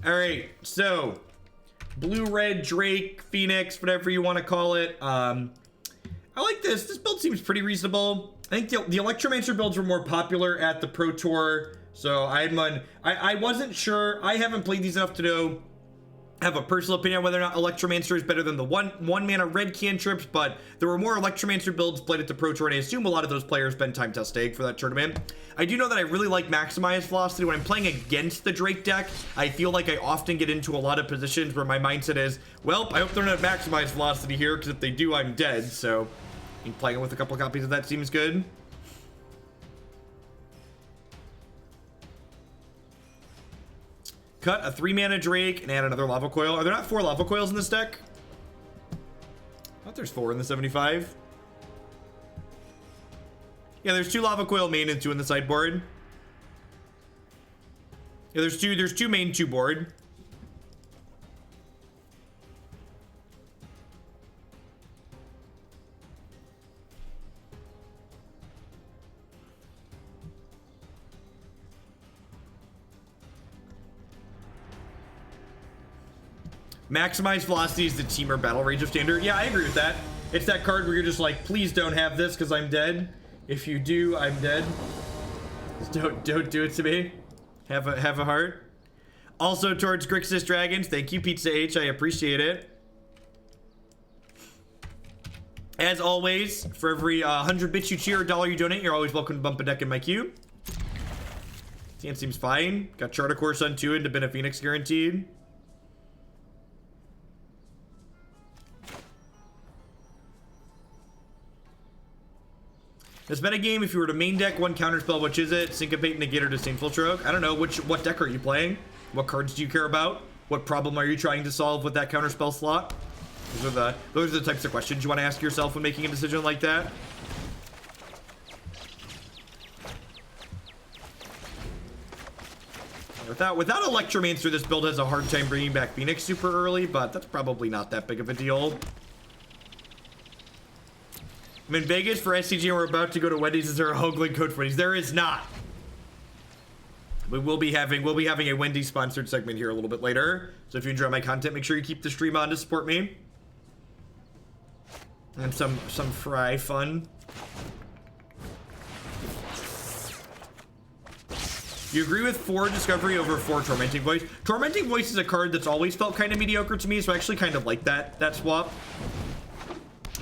All right, so blue-red Drake, Phoenix, whatever you want to call it. I like this. This build seems pretty reasonable. I think the Electromancer builds were more popular at the Pro Tour, so I wasn't sure. I haven't played these enough to know. Have a personal opinion on whether or not Electromancer is better than the one mana red cantrips, but there were more Electromancer builds played at the Pro Tour, and I assume a lot of those players spent time testing for that tournament. I do know that I really like Maximize Velocity. When I'm playing against the Drake deck, I feel like I often get into a lot of positions where my mindset is, well, I hope they're not Maximize Velocity here, because if they do, I'm dead. So I think playing with a couple copies of that seems good. Cut a 3-mana Drake and add another Lava Coil. Are there not 4 Lava Coils in this deck? I thought there's 4 in the 75. Yeah, there's 2 Lava Coil main and 2 in the sideboard. Yeah, there's 2 main, 2 board. Maximize Velocity is the Teamer Battle Rage of Standard. Yeah, I agree with that. It's that card where you're just like, please don't have this because I'm dead. If you do, I'm dead. Just don't do it to me. Have a heart. Also towards Grixis Dragons, thank you, Pizza H. I appreciate it. As always, for every 100 bits you cheer or $1 you donate, you're always welcome to bump a deck in my queue. Hand seems fine. Got Charter Course on 2 and to Been Phoenix guaranteed. This metagame, if you were to main deck 1 counterspell, which is it? Syncopate, Negate, or Disdainful Stroke? I don't know. What deck are you playing? What cards do you care about? What problem are you trying to solve with that counterspell slot? Those are the types of questions you want to ask yourself when making a decision like that. Without Electromancer, this build has a hard time bringing back Phoenix super early, but that's probably not that big of a deal. I'm in Vegas for SCG and we're about to go to Wendy's. Is there a Hoagland code for Wendy's? There is not. But we'll be having a Wendy's sponsored segment here a little bit later. So if you enjoy my content, make sure you keep the stream on to support me. And some fry fun. You agree with 4 Discovery over 4 Tormenting Voice? Tormenting Voice is a card that's always felt kind of mediocre to me, so I actually kind of like that swap.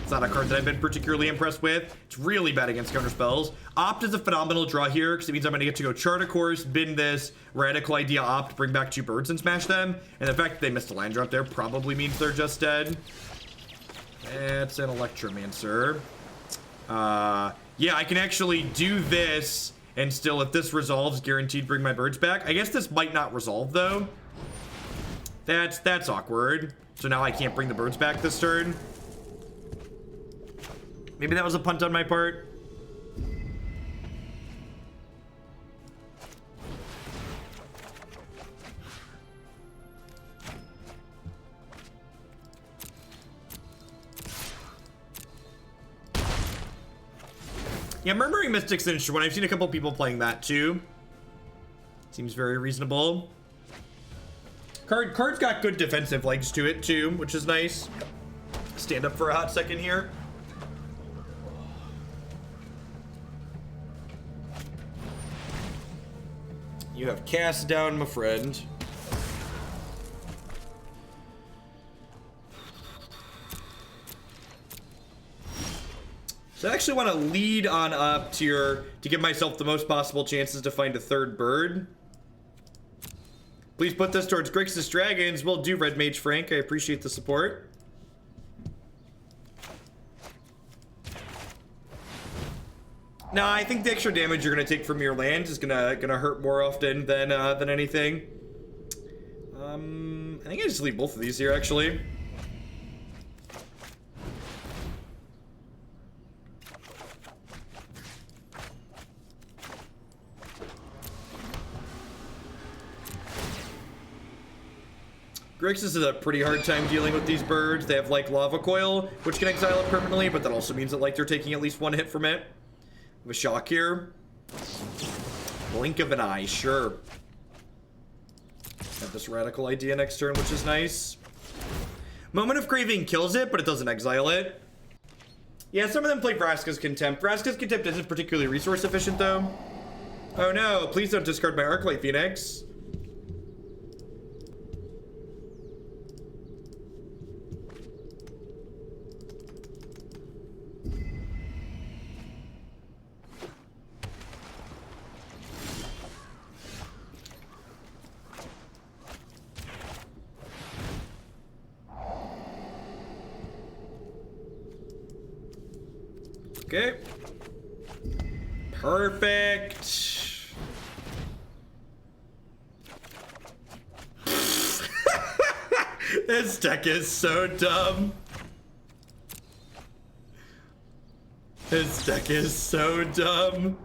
It's not a card that I've been particularly impressed with. It's really bad against counterspells. Opt is a phenomenal draw here because it means I'm going to get to go Charter Course, bin this, Radical Idea Opt, bring back 2 birds and smash them. And the fact that they missed a land drop there probably means they're just dead. It's an Electromancer. Yeah, I can actually do this and still, if this resolves, guaranteed bring my birds back. I guess this might not resolve though. That's awkward. So now I can't bring the birds back this turn. Maybe that was a punt on my part. Yeah, Murmuring Mystic's an interesting one. I've seen a couple people playing that too. Seems very reasonable. Card's got good defensive legs to it too, which is nice. Stand up for a hot second here. You have cast down, my friend. So I actually want to lead on up to give myself the most possible chances to find a 3rd bird. Please put this towards Grixis Dragons. Will do, Red Mage Frank. I appreciate the support. Nah, I think the extra damage you're gonna take from your land is gonna hurt more often than anything. I think I just leave both of these here actually. Grixis is a pretty hard time dealing with these birds. They have like Lava Coil, which can exile it permanently, but that also means that like they're taking at least 1 hit from it. A shock here. Blink of an eye, sure. this Radical idea next turn, which is nice. Moment of Craving kills it, but it doesn't exile it. Yeah, some of them play Vraska's Contempt. Vraska's Contempt isn't particularly resource efficient, though. Oh no, please don't discard my Arclight Phoenix. Okay. Perfect. This deck is so dumb. This deck is so dumb.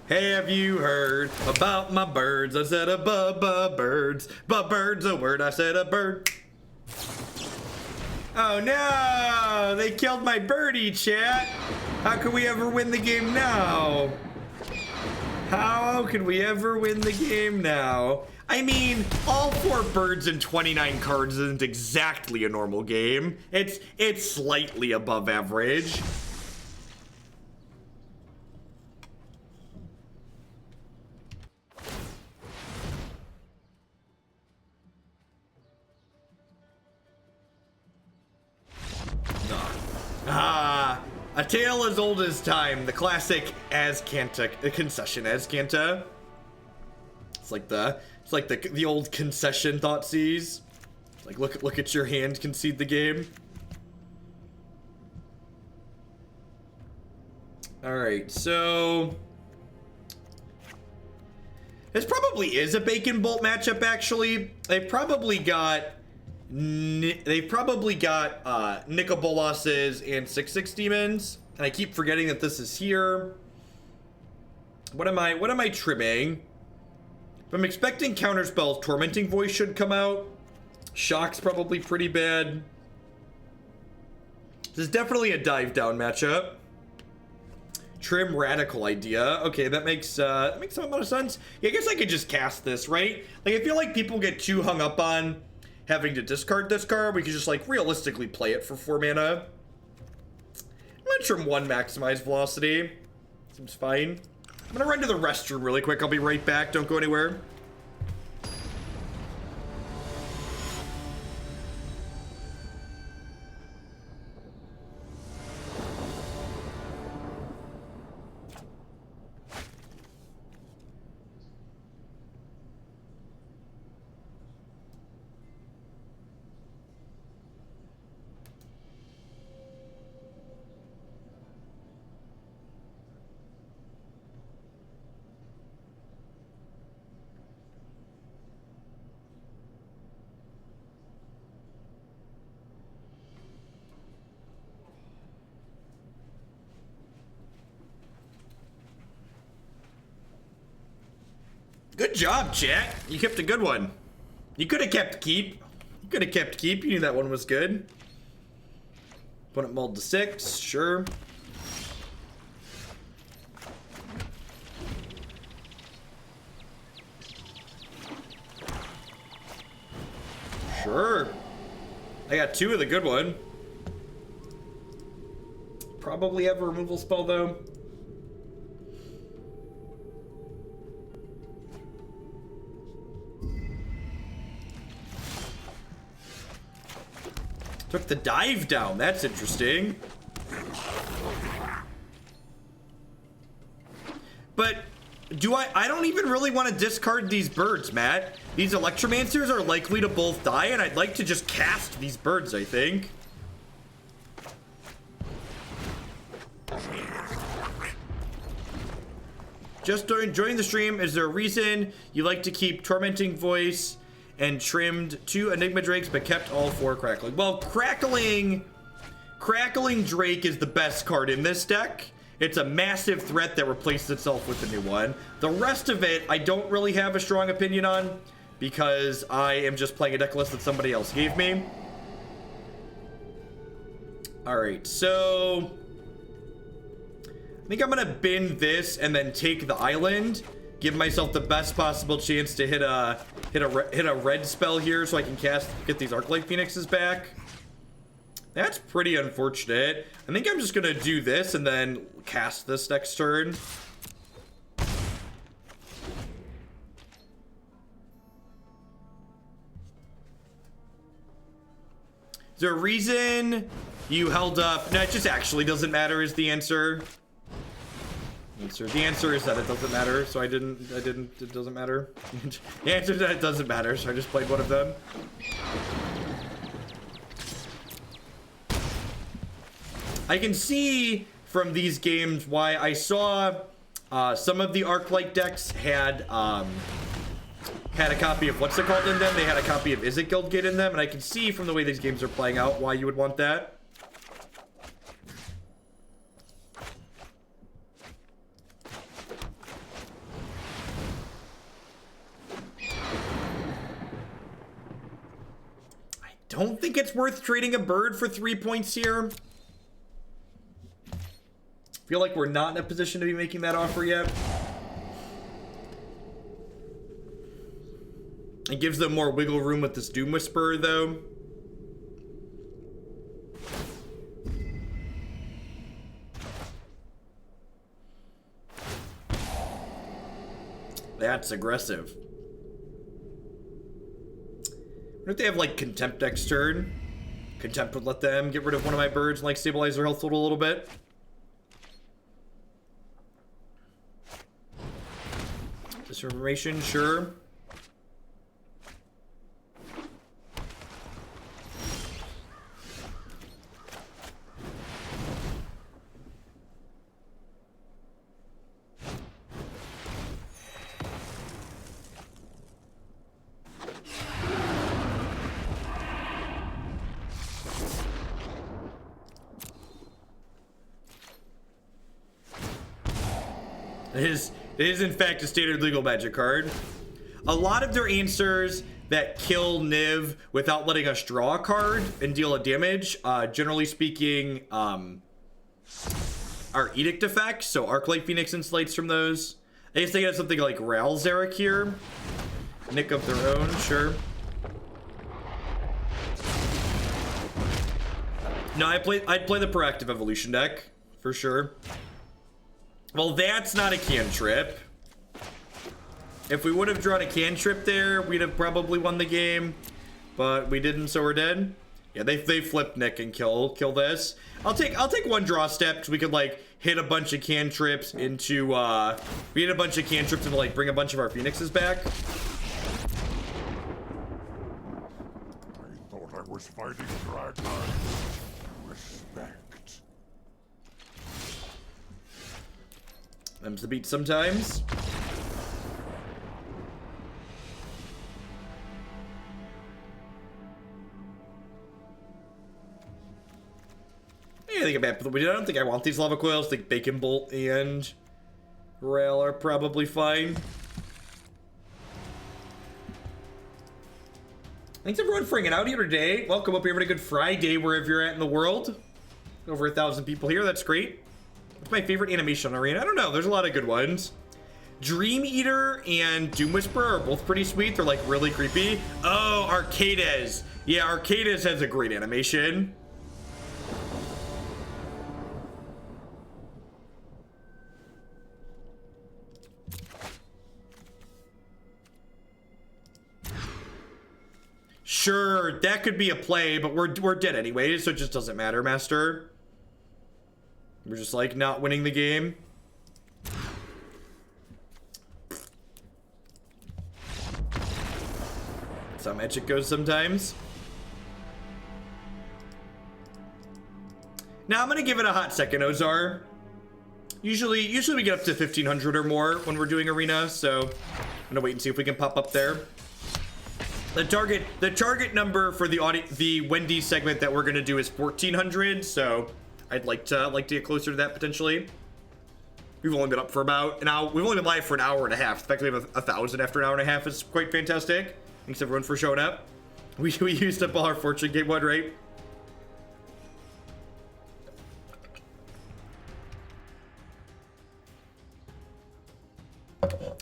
Hey, have you heard about my birds? I said a birds. Bird's a word, I said a bird. Oh no! They killed my birdie, chat! How can we ever win the game now? How can we ever win the game now? I mean, all 4 birds and 29 cards isn't exactly a normal game. It's slightly above average. A tale as old as time, the classic Azcanta, the concession Azcanta. It's like the old concession Thoughtseize. Like look at your hand, concede the game. All right, so this probably is a Bacon Bolt matchup. Actually, they've probably got Nicobolos's and 6/6 demons, and I keep forgetting that this is here. What am I trimming? If I'm expecting counter spells, Tormenting Voice should come out. Shock's probably pretty bad. This is definitely a dive down matchup. Trim Radical idea. Okay, that makes a lot of sense. Yeah, I guess I could just cast this, right? Like, I feel like people get too hung up on having to discard this card. We could just, like, realistically play it for 4 mana. I'm gonna trim 1 maximize velocity. Seems fine. I'm gonna run to the restroom really quick. I'll be right back. Don't go anywhere. Good job, chat. You kept a good one. You could have kept keep. You could have kept keep. You knew that one was good. Opponent mulled to 6. Sure. Sure. I got 2 of the good one. Probably have a removal spell, though. Took the dive down. That's interesting. But I don't even really want to discard these birds, Matt. These Electromancers are likely to both die, and I'd like to just cast these birds, I think. Just enjoying the stream. Is there a reason you like to keep Tormenting Voice and trimmed 2 Enigma Drakes but kept all 4 Crackling? Well, Crackling Drake is the best card in this deck. It's a massive threat that replaces itself with a new one. The rest of it, I don't really have a strong opinion on because I am just playing a deck list that somebody else gave me. All right, so I think I'm gonna bin this and then take the island. give myself the best possible chance to hit a red spell here so I can get these Arclight Phoenixes back. That's pretty unfortunate. I think I'm just gonna do this and then cast this next turn. Is there a reason you held up? No, it just actually doesn't matter is the answer. The answer is that it doesn't matter, so it doesn't matter. The answer is that it doesn't matter, so I just played one of them. I can see from these games why I saw some of the Arclight decks had a copy of what's it called in them. They had a copy of Izzet Guildgate in them, and I can see from the way these games are playing out why you would want that. I don't think it's worth trading a bird for 3 points here. Feel like we're not in a position to be making that offer yet. It gives them more wiggle room with this Doom Whisperer, though. That's aggressive. What if they have, like, Contempt next turn? Contempt would let them get rid of one of my birds and, like, stabilize their health total a little bit. Disinformation, sure. It is in fact a standard legal magic card. A lot of their answers that kill Niv without letting us draw a card and deal a damage, generally speaking, are edict effects. So Arclight Phoenix insulates from those. I guess they have something like Ral Zarek here. Nick of their own, sure. No, I'd play the Proactive Evolution deck for sure. Well, that's not a cantrip. If we would have drawn a cantrip there, we'd have probably won the game. But we didn't, so we're dead. Yeah, they flipped Nick and kill this. I'll take one draw step because we could like hit a bunch of cantrips into we hit a bunch of cantrips and like bring a bunch of our Phoenixes back. I thought I was fighting Dragon. Respect. Them's the beat sometimes. Yeah, I think I'm happy. I don't think I want these Lava Coils. I think Bacon Bolt and Rail are probably fine. Thanks everyone for hanging out here today. Welcome, hope you're having a good Friday wherever you're at in the world. Over 1,000 people here, that's great. What's my favorite animation arena? I don't know, there's a lot of good ones. Dream Eater and Doom Whisperer are both pretty sweet. They're like really creepy. Oh, Arcades. Yeah, Arcades has a great animation. Sure, that could be a play, but we're dead anyways, so it just doesn't matter, Master. We're just like not winning the game. That's how magic goes sometimes. Now I'm gonna give it a hot second, Ozar. Usually we get up to 1,500 or more when we're doing arena, so I'm gonna wait and see if we can pop up there. The target number for the Wendy segment that we're gonna do is 1,400, so I'd like to get closer to that potentially. We've only been up for about an hour. We've only been live for an hour and a half. The fact that we have 1,000 after an hour and a half is quite fantastic. Thanks everyone for showing up. We used up all our fortune game one, right?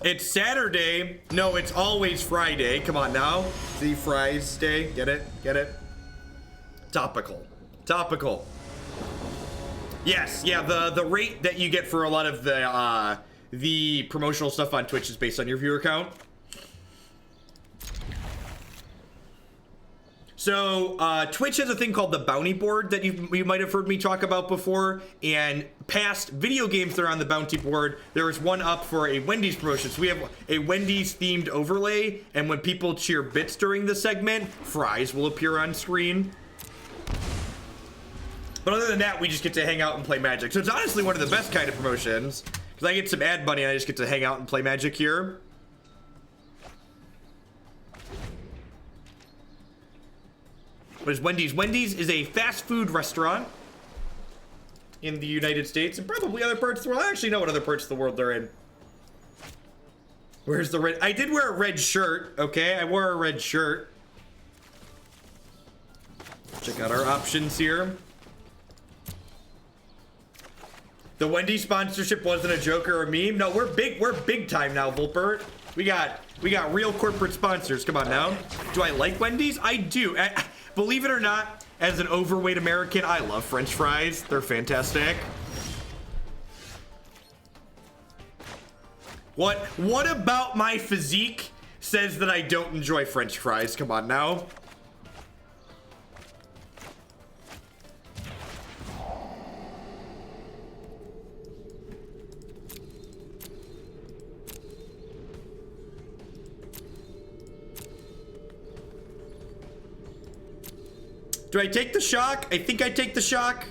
It's Saturday. No, it's always Friday. Come on now. See, Fries Day. Get it? Get it? Topical. Topical. Yes, yeah, the rate that you get for a lot of the promotional stuff on Twitch is based on your viewer count. So, Twitch has a thing called the bounty board that you might have heard me talk about before, and past video games that are on the bounty board, there is one up for a Wendy's promotion. So we have a Wendy's themed overlay, and when people cheer bits during the segment, fries will appear on screen. But other than that, we just get to hang out and play Magic. So it's honestly one of the best kind of promotions, because I get some ad money and I just get to hang out and play Magic here. What is Wendy's? Wendy's is a fast food restaurant in the United States and probably other parts of the world. I actually know what other parts of the world they're in. Where's the red? I did wear a red shirt, okay? I wore a red shirt. Check out our options here. The Wendy's sponsorship wasn't a joke or a meme. No, we're big time now, Volpert. We got real corporate sponsors. Come on now. Do I like Wendy's? I do. Believe it or not, as an overweight American, I love French fries. They're fantastic. What about my physique says that I don't enjoy French fries? Come on now. Do I take the shock? I think I take the shock.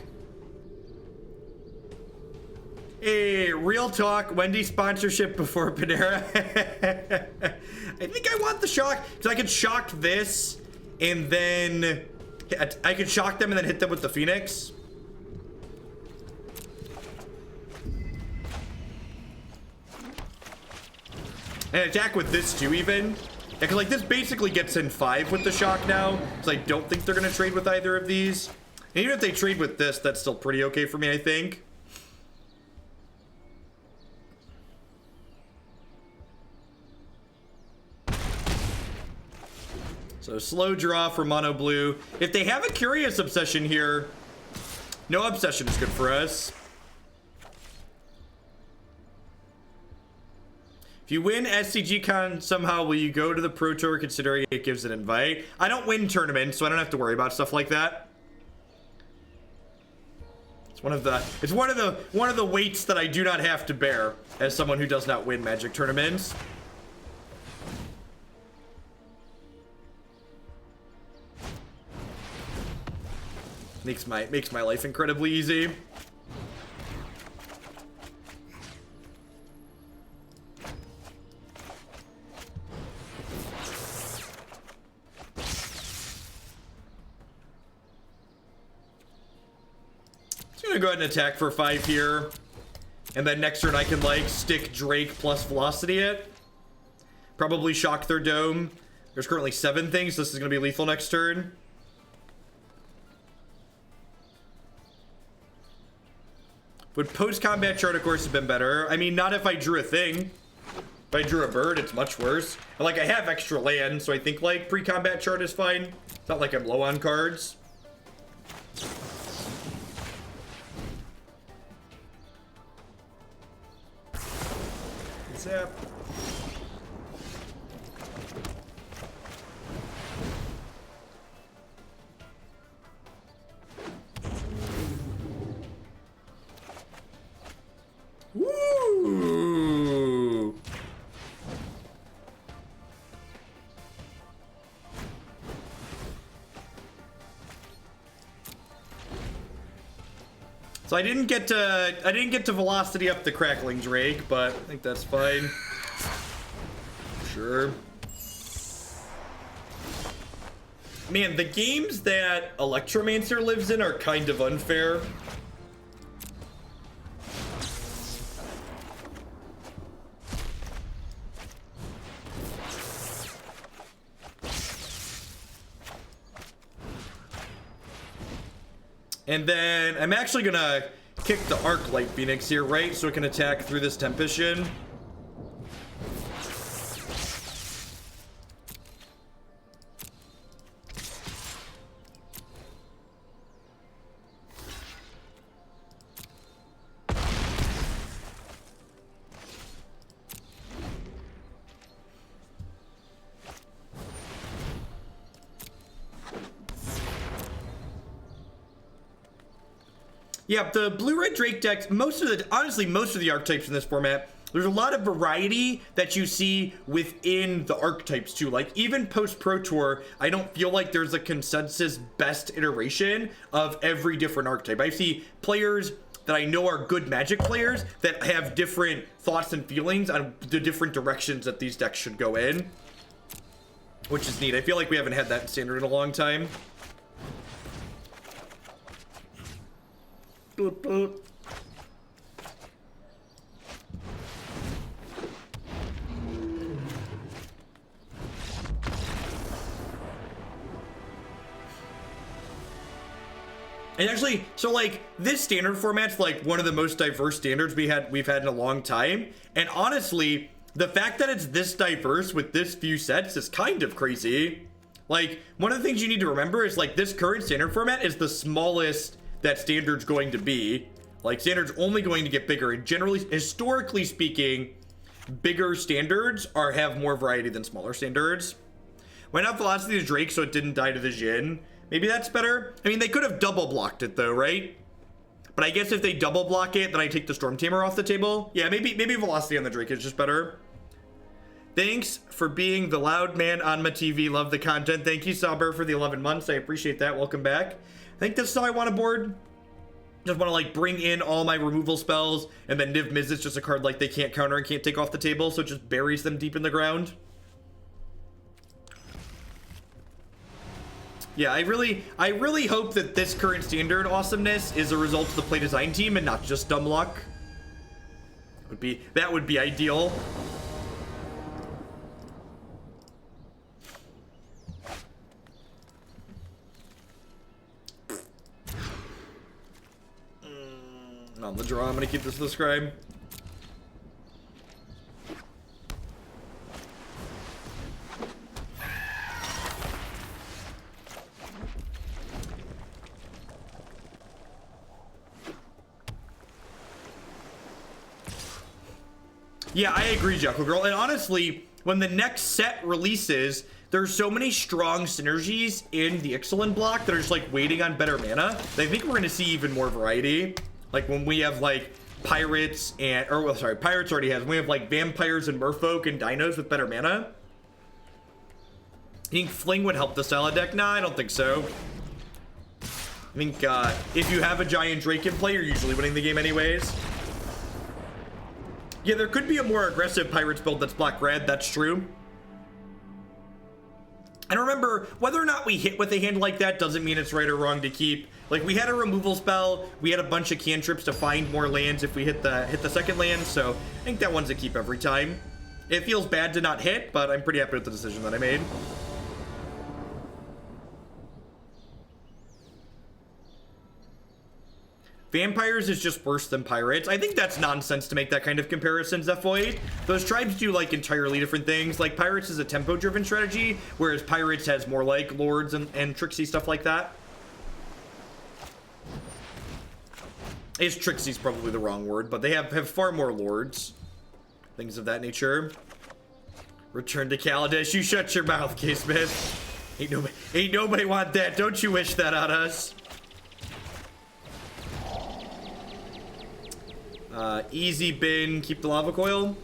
Hey, real talk, Wendy's sponsorship before Panera. I think I want the shock, because I could shock this, and then I could shock them and then hit them with the Phoenix. And attack with this too, even. Yeah, because like this basically gets in 5 with the shock now, so I don't think they're gonna trade with either of these. And even if they trade with this, that's still pretty okay for me, I think. So slow draw for mono blue. If they have a Curious Obsession here, no Obsession is good for us. If you win SCG Con somehow, will you go to the Pro Tour considering it gives an invite? I don't win tournaments, so I don't have to worry about stuff like that. It's one of the weights that I do not have to bear as someone who does not win Magic tournaments. Makes my life incredibly easy. I'm gonna go ahead and attack for 5 here, and then next turn I can like stick Drake plus Velocity it. Probably shock their dome. There's currently 7 things, so this is gonna be lethal next turn. Would post-combat chart, of course, have been better. I mean, not if I drew a thing. If I drew a bird, it's much worse. And like I have extra land, so I think like pre-combat chart is fine. It's not like I'm low on cards. Zap. Woo! So I didn't get to velocity up the Crackling Drake, but I think that's fine. Sure. Man, the games that Electromancer lives in are kind of unfair. And then I'm actually gonna kick the Arclight Phoenix here, right? So it can attack through this Tempistion. Yeah, the blue-red Drake decks, honestly, most of the archetypes in this format, there's a lot of variety that you see within the archetypes too. Like even post Pro Tour, I don't feel like there's a consensus best iteration of every different archetype. I see players that I know are good Magic players that have different thoughts and feelings on the different directions that these decks should go in, which is neat. I feel like we haven't had that in Standard in a long time. Boop, boop. And actually, so like this standard format's like one of the most diverse standards we've had in a long time. And honestly, the fact that it's this diverse with this few sets is kind of crazy. Like one of the things you need to remember is like this current standard format is the smallest that standard's going to be. Like standard's only going to get bigger, and generally, historically speaking, bigger standards have more variety than smaller standards. Why not Velocity to Drake so it didn't die to the Jhin? Maybe that's better. I mean, they could have double blocked it though, right? But I guess if they double block it, then I take the Storm Tamer off the table. Yeah, maybe Velocity on the Drake is just better. Thanks for being the loud man on my TV. Love the content. Thank you, Sauber, for the 11 months. I appreciate that. Welcome back. I think that's how I want to board. Just want to like bring in all my removal spells, and then Niv-Mizzet's just a card like they can't counter and can't take off the table, so it just buries them deep in the ground. Yeah, I really hope that this current standard awesomeness is a result of the play design team and not just dumb luck. That would be ideal. On the draw, I'm gonna keep this to the scribe. Yeah, I agree, Jekyll Girl. And honestly, when the next set releases, there's so many strong synergies in the Ixalan block that are just like waiting on better mana. I think we're gonna see even more variety. Like when we have like pirates and, or well, sorry, pirates already has. We have like vampires and merfolk and dinos with better mana. You think Fling would help the Salad deck? Nah, I don't think so. I think if you have a giant Drake in play, you're usually winning the game anyways. Yeah, there could be a more aggressive Pirates build that's black-red, that's true. And remember, whether or not we hit with a hand like that doesn't mean it's right or wrong to keep. Like, we had a removal spell, we had a bunch of cantrips to find more lands if we hit the second land, so I think that one's a keep every time. It feels bad to not hit, but I'm pretty happy with the decision that I made. Vampires is just worse than pirates. I think that's nonsense to make that kind of comparison, Zephoid. Those tribes do like entirely different things. Like pirates is a tempo driven strategy, whereas pirates has more like lords and tricksy stuff like that. Is tricksy's probably the wrong word, but they have far more lords. Things of that nature. Return to Kaladesh. You shut your mouth, K-Smith. Ain't nobody want that. Don't you wish that on us. Easy bin, keep the Lava Coil.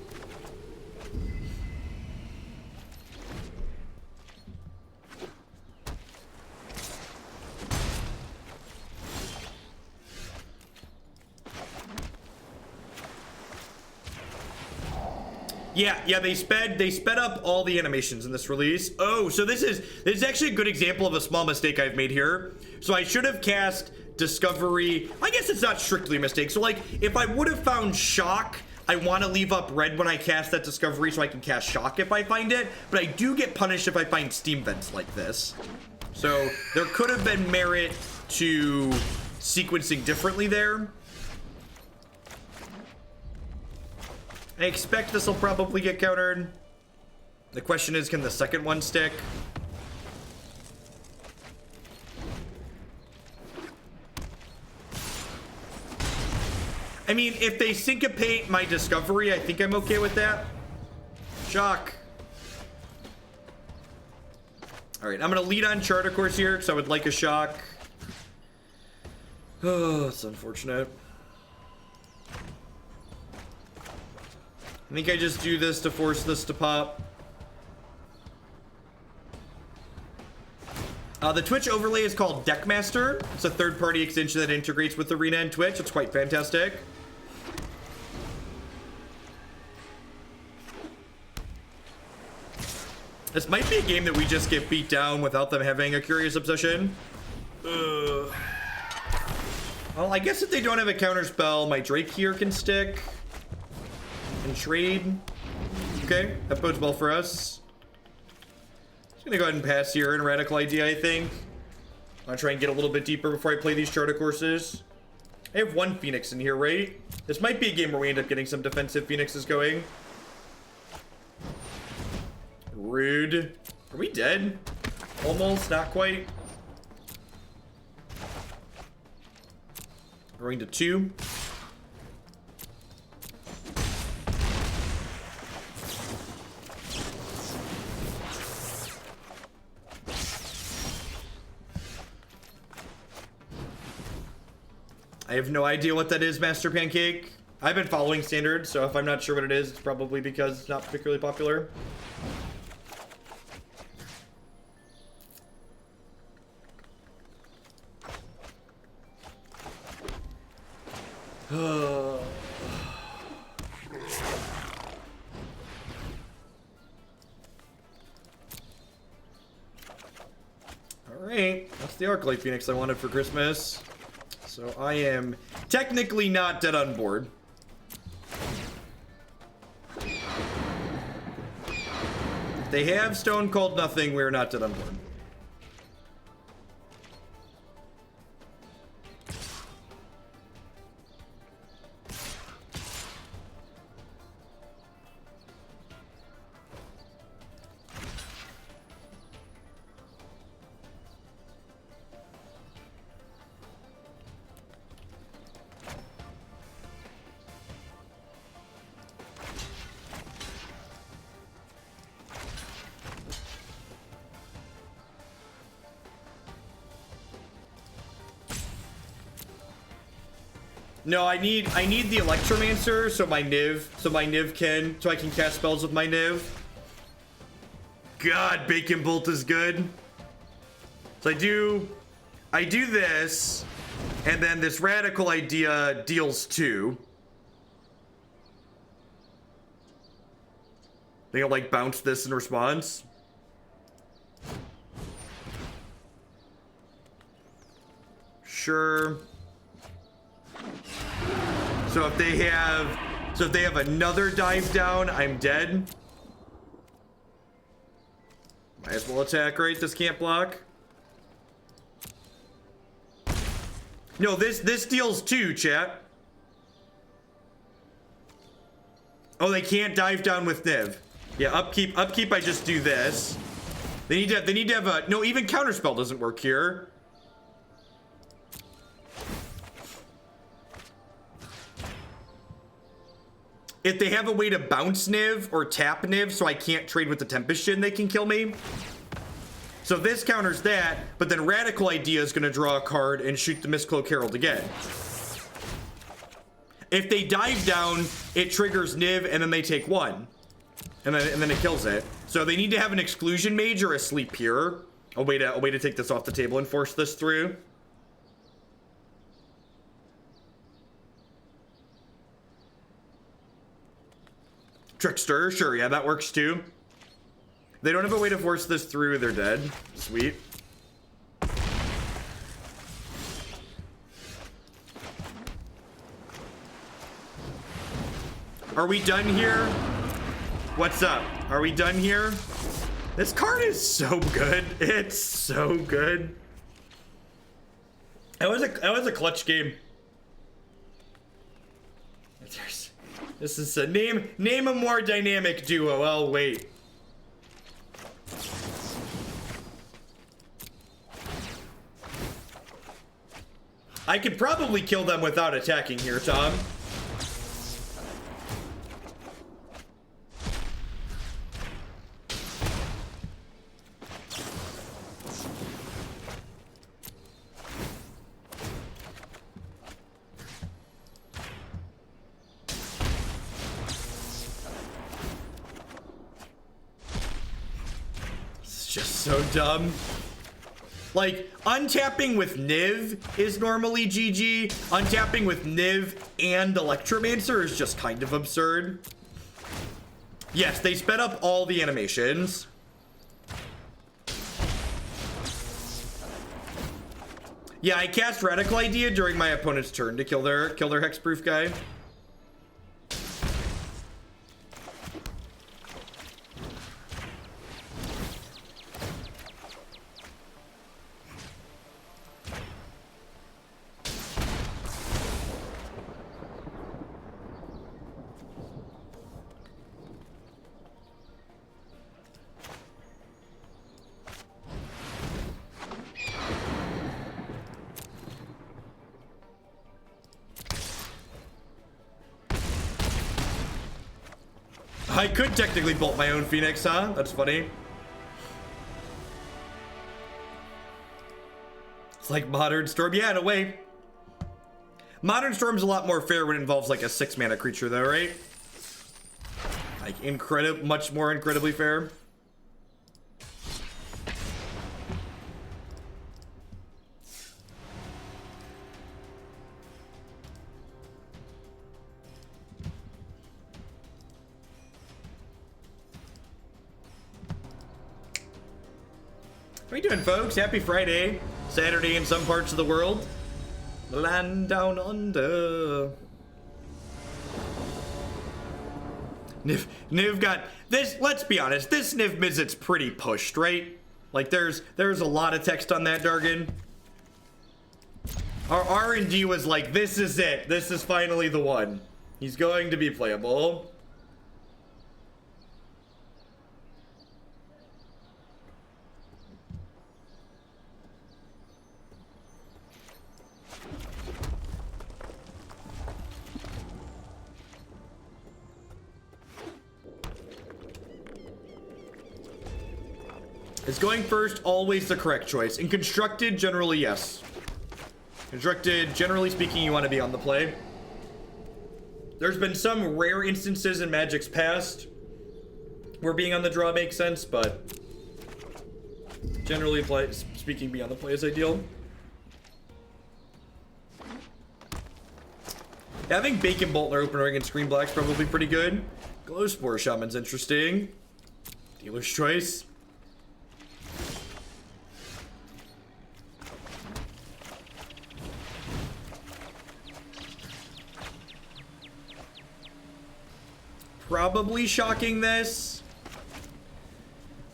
Yeah, they sped up all the animations in this release. Oh, so this is actually a good example of a small mistake I've made here. So I should have cast Discovery. I guess it's not strictly a mistake. So like, if I would have found Shock, I want to leave up red when I cast that Discovery so I can cast Shock if I find it. But I do get punished if I find Steam Vents like this. So there could have been merit to sequencing differently there. I expect this will probably get countered. The question is, can the second one stick? I mean, if they syncopate my Discovery, I think I'm okay with that. Shock. All right, I'm gonna lead on Charter Course here, because I would like a Shock. Oh, it's unfortunate. I think I just do this to force this to pop. The Twitch overlay is called Deckmaster. It's a third-party extension that integrates with Arena and Twitch. It's quite fantastic. This might be a game that we just get beat down without them having a Curious Obsession. Well, I guess if they don't have a counterspell, my Drake here can stick and trade. Okay, that bodes well for us. Just gonna go ahead and pass here in Radical Idea, I think. I'm gonna try and get a little bit deeper before I play these charter courses. I have one Phoenix in here, right? This might be a game where we end up getting some defensive Phoenixes going. Rude. Are we dead? Almost, not quite. Going to 2. I have no idea what that is, Master Pancake. I've been following Standard, so if I'm not sure what it is, it's probably because it's not particularly popular. Alright, that's the Arclight Phoenix I wanted for Christmas. So I am technically not dead on board. If they have Stone Cold Nothing, we're not dead on board. No, I need the Electromancer so my Niv so I can cast spells with my Niv. God, Bacon Bolt is good. So I do this, and then this Radical Idea deals 2. Think I'll like bounce this in response. Sure. So if they have another dive down, I'm dead. Might as well attack, right? This can't block. No, this deals 2, chat. Oh, they can't dive down with Niv. Yeah, upkeep, I just do this. They need to have a no, even counterspell doesn't work here. If they have a way to bounce Niv or tap Niv so I can't trade with the Tempest Shin, they can kill me. So this counters that, but then Radical Idea is going to draw a card and shoot the Mistcloak Herald again. If they dive down, it triggers Niv and then they take 1. And then it kills it. So they need to have an Exclusion Mage or a Sleep Healer. A way to take this off the table and force this through. Trickster, sure, yeah, that works too. They don't have a way to force this through, they're dead. Sweet. Are we done here? What's up? Are we done here? This card is so good. It's so good. That was a clutch game. This is a name a more dynamic duo. I'll wait. I could probably kill them without attacking here, Tom. just so dumb. Like, untapping with Niv is normally GG. Untapping with Niv and Electromancer is just kind of absurd. Yes, they sped up all the animations. Yeah, I cast Radical Idea during my opponent's turn to kill their hexproof guy. I could technically bolt my own Phoenix, huh? That's funny. It's like Modern Storm. Yeah, in a way. Modern Storm's a lot more fair when it involves like a 6-mana creature though, right? Like much more incredibly fair. How you doing, folks? Happy Friday. Saturday in some parts of the world. Land down under. Niv got this. Let's be honest. This Niv-Mizzet's pretty pushed, right? Like there's a lot of text on that jargon. Our R&D was like, this is it. This is finally the one. He's going to be playable. Is going first always the correct choice? In constructed, generally yes. Constructed, generally speaking, you want to be on the play. There's been some rare instances in Magic's past where being on the draw makes sense, but generally speaking, be on the play is ideal. Having Bacon Bolt in our opener against Green Black's probably pretty good. Glowspore Shaman's interesting. Dealer's choice. Probably shocking this.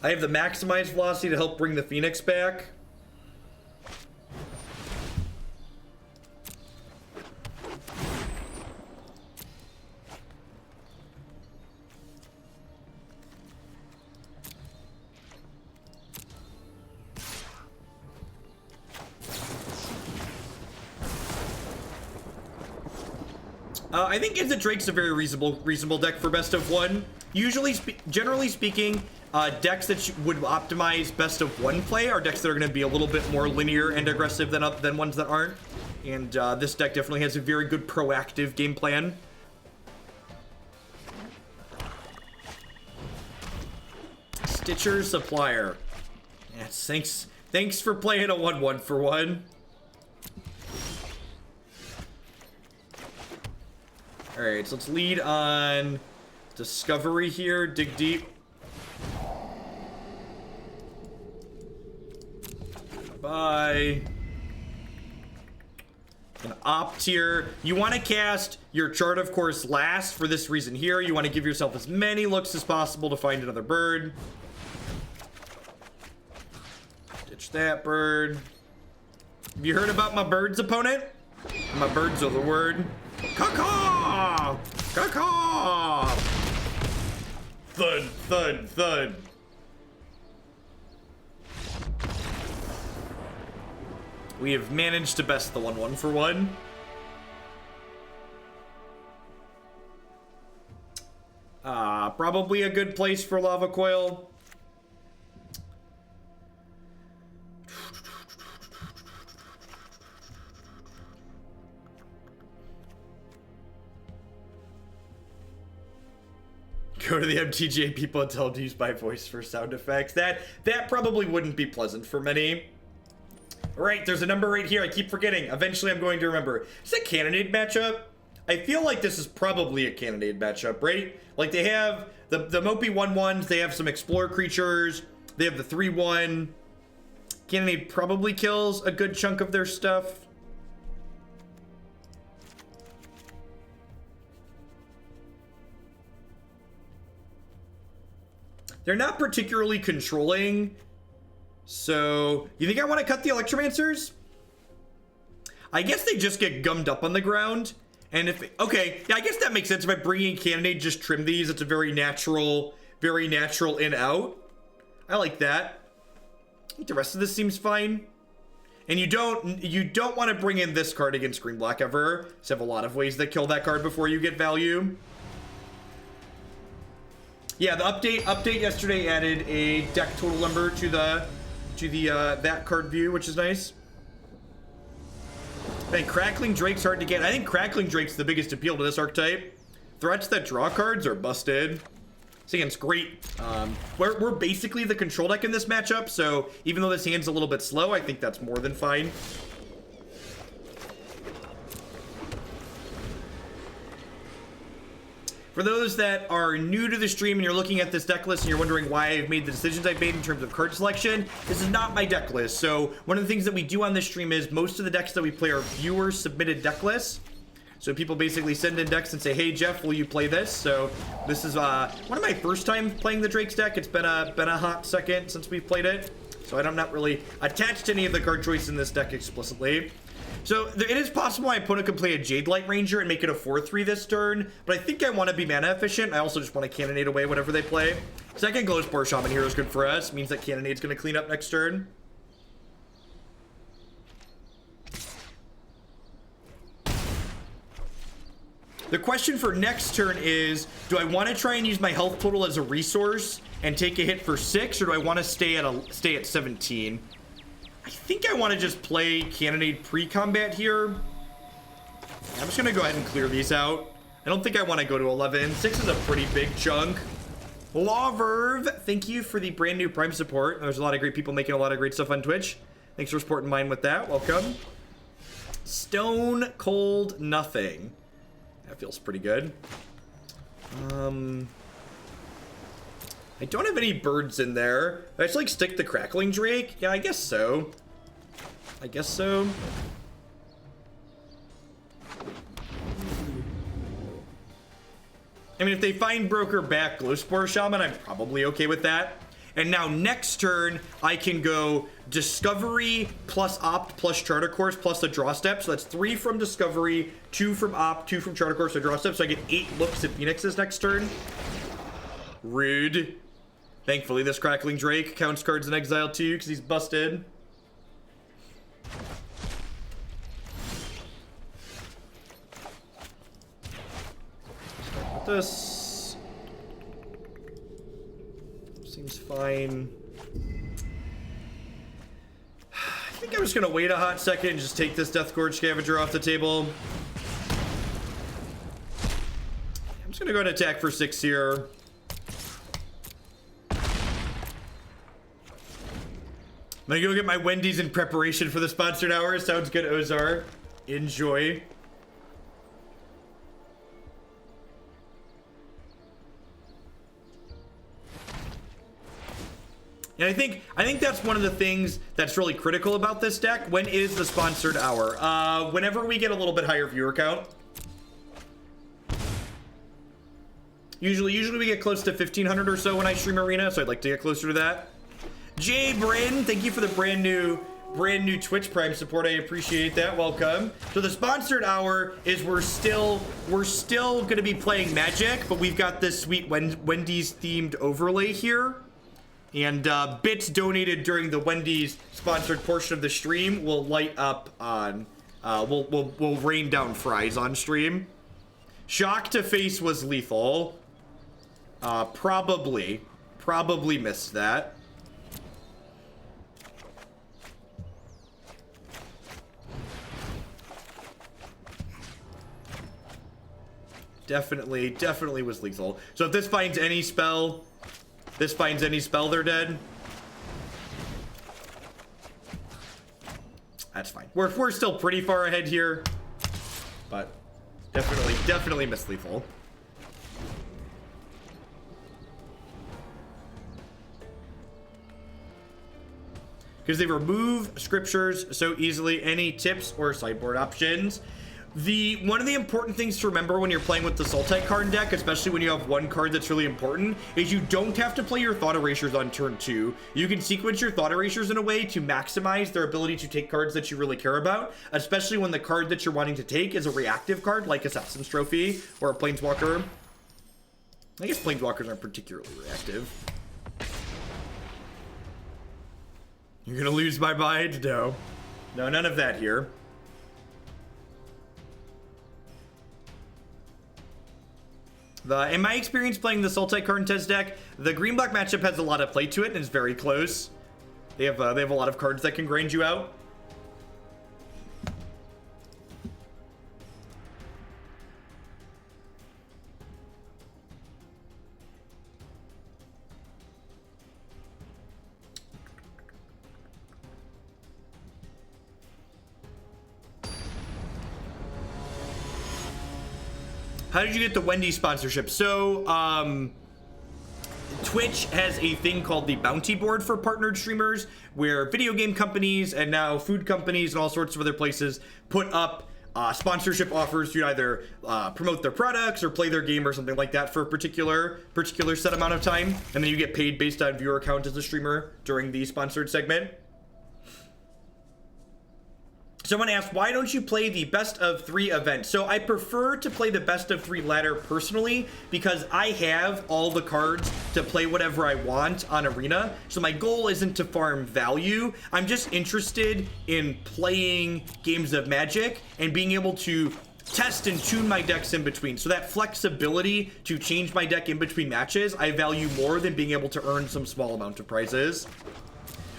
I have the maximized velocity to help bring the Phoenix back. I think Izzet Drake's a very reasonable deck for best of one. Usually, generally speaking, decks that would optimize best of one play are decks that are going to be a little bit more linear and aggressive than ones that aren't. And this deck definitely has a very good proactive game plan. Stitcher Supplier. Yes, thanks for playing a 1/1 for one. All right, so let's lead on Discovery here. Dig deep. Bye. An opt here. You want to cast your Chart of Course last for this reason here. You want to give yourself as many looks as possible to find another bird. Ditch that bird. Have you heard about my birds, opponent? My birds are the word. Caw-caw! Caw-caw! Thud, thud, thud. We have managed to best the 1/1 for one. Probably a good place for Lava Coil. Go to the MTGA people and tell them to use my voice for sound effects. That probably wouldn't be pleasant for many. All right, there's a number right here. I keep forgetting. Eventually, I'm going to remember. It's a Cannonade matchup. I feel like this is probably a Cannonade matchup, right? Like they have the Mopey 1/1s. They have some Explorer creatures. They have the 3/1. Cannonade probably kills a good chunk of their stuff. They're not particularly controlling. So, you think I want to cut the Electromancers? I guess they just get gummed up on the ground. And if, okay, yeah, I guess that makes sense. If I bring in Cannonade, just trim these. It's a very natural in out. I like that. I think the rest of this seems fine. And you don't want to bring in this card against Green Black ever. You have a lot of ways that kill that card before you get value. Yeah, the update yesterday added a deck total number to the that card view, which is nice. I think Crackling Drake's hard to get. I think Crackling Drake's the biggest appeal to this archetype. Threats that draw cards are busted. This hand's great. We're basically the control deck in this matchup, so even though this hand's a little bit slow, I think that's more than fine. For those that are new to the stream and you're looking at this deck list and you're wondering why I've made the decisions I've made in terms of card selection, this is not my deck list. So one of the things that we do on this stream is most of the decks that we play are viewer submitted deck lists. So people basically send in decks and say, hey Jeff, will you play this? So this is one of my first time playing the Drake's deck. It's been a hot second since we've played it. So I'm not really attached to any of the card choice in this deck explicitly. So it is possible my opponent could play a Jade Light Ranger and make it a 4/3 this turn, but I think I want to be mana efficient. I also just want to Cannonade away whatever they play. Second Glowspore Shaman Hero is good for us. Means that Cannonade's going to clean up next turn. The question for next turn is, do I want to try and use my health total as a resource and take a hit for 6, or do I want to stay at 17? I think I want to just play Cannonade pre-combat here. I'm just going to go ahead and clear these out. I don't think I want to go to 11. 6 is a pretty big chunk. Laverve, thank you for the brand new Prime support. There's a lot of great people making a lot of great stuff on Twitch. Thanks for supporting mine with that. Welcome. Stone Cold Nothing. That feels pretty good. I don't have any birds in there. I just like stick the Crackling Drake. Yeah, I guess so. I guess so. I mean, if they find Broker back Glowspore Shaman, I'm probably okay with that. And now next turn, I can go Discovery plus Opt plus Charter Course plus the Draw Step. So that's 3 from Discovery, 2 from Opt, 2 from Charter Course, so Draw Step. So I get 8 looks at Phoenixes next turn. Rude. Thankfully, this Crackling Drake counts cards in exile too, because he's busted. This seems fine. I think I'm just gonna wait a hot second and just take this Death Gorge Scavenger off the table. I'm just gonna go and attack for 6 here. I'm gonna go get my Wendy's in preparation for the sponsored hour. Sounds good, Ozar. Enjoy. And I think that's one of the things that's really critical about this deck. When is the sponsored hour? Whenever we get a little bit higher viewer count. Usually we get close to 1,500 or so when I stream Arena, so I'd like to get closer to that. Jay Bryn, thank you for the brand new Twitch Prime support. I appreciate that. Welcome. So the sponsored hour is we're still gonna be playing Magic, but we've got this sweet Wendy's themed overlay here. And bits donated during the Wendy's sponsored portion of the stream will light up on will rain down fries on stream. Shock to face was lethal. Probably missed that. Definitely was lethal. So if this finds any spell, they're dead. That's fine. We're still pretty far ahead here, but definitely miss lethal. Because they remove scriptures so easily. Any tips or sideboard options? One of the important things to remember when you're playing with the Sultai card deck, especially when you have one card that's really important, is you don't have to play your Thought Erasures on turn 2. You can sequence your Thought Erasures in a way to maximize their ability to take cards that you really care about, especially when the card that you're wanting to take is a reactive card like Assassin's Trophy or a Planeswalker. I guess Planeswalkers aren't particularly reactive. You're gonna lose my mind? No. No, none of that here. In my experience playing the Sultai Karn-Tez deck, the green-black matchup has a lot of play to it and is very close. They have a lot of cards that can grind you out. How did you get the Wendy sponsorship? So, Twitch has a thing called the bounty board for partnered streamers, where video game companies and now food companies and all sorts of other places put up sponsorship offers to either promote their products or play their game or something like that for a particular set amount of time, and then you get paid based on viewer count as a streamer during the sponsored segment. Someone asked, why don't you play the best of 3 event? So I prefer to play the best of 3 ladder personally because I have all the cards to play whatever I want on Arena. So my goal isn't to farm value. I'm just interested in playing games of Magic and being able to test and tune my decks in between. So that flexibility to change my deck in between matches, I value more than being able to earn some small amount of prizes.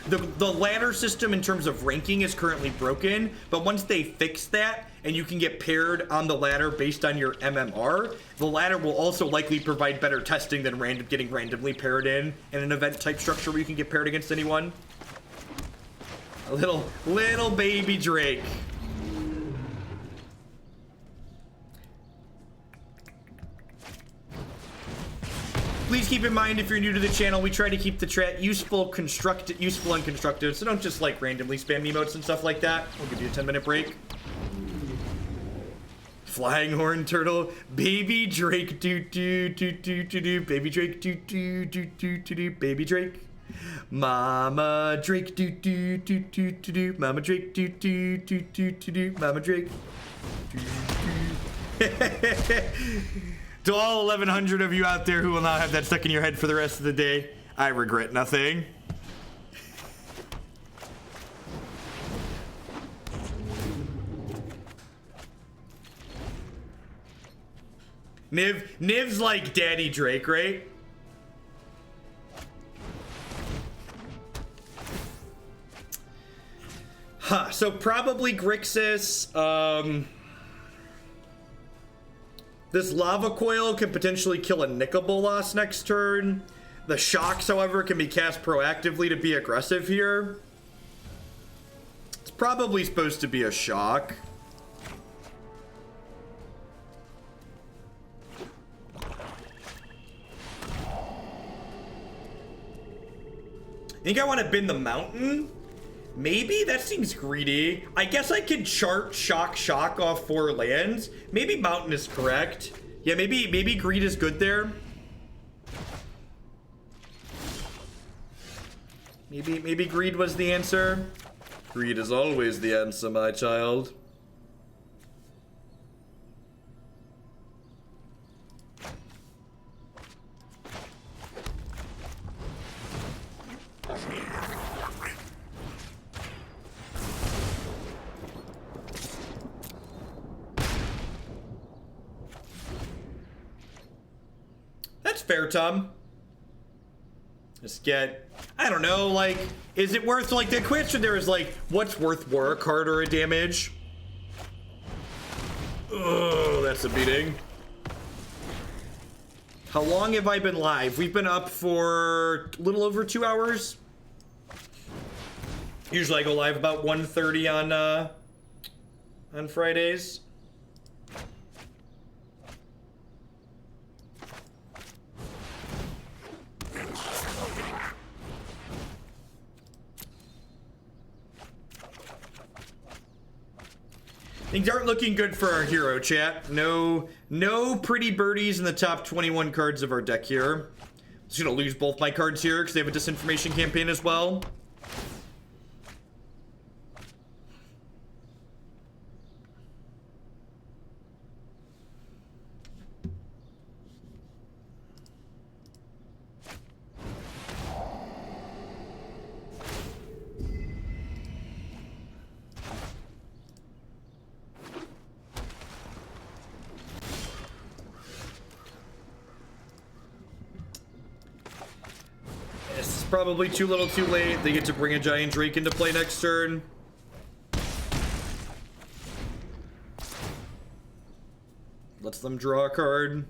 The ladder system in terms of ranking is currently broken, but once they fix that and you can get paired on the ladder based on your MMR, the ladder will also likely provide better testing than getting randomly paired in an event type structure where you can get paired against anyone. A little baby Drake. Please keep in mind, if you're new to the channel, we try to keep the chat useful and constructive, so don't just like randomly spam emotes and stuff like that. We'll give you a 10-minute break. Flying horn turtle, baby Drake, baby Drake, baby Drake, Mama Drake, Mama Drake, Mama Drake. To all 1,100 of you out there who will now have that stuck in your head for the rest of the day, I regret nothing. Niv's like Daddy Drake, right? Huh, so probably Grixis, this Lava Coil can potentially kill a Nicobolas next turn. The Shocks, however, can be cast proactively to be aggressive here. It's probably supposed to be a Shock. Think I want to bin the Mountain? Maybe? That seems greedy. I guess I could chart Shock off 4 lands. Maybe Mountain is correct. Yeah, maybe Greed is good there. Maybe Greed was the answer. Greed is always the answer, my child. That's fair, Tom. Just get, I don't know, like, is it worth, like, the question there is, like, what's worth more, a card or a damage? Oh, that's a beating. How long have I been live? We've been up for a little over 2 hours. Usually I go live about 1:30 on Fridays. Things aren't looking good for our hero, chat. No pretty birdies in the top 21 cards of our deck here. I'm just gonna lose both my cards here because they have a disinformation campaign as well. Probably too little too late. They get to bring a giant Drake into play next turn. Lets them draw a card.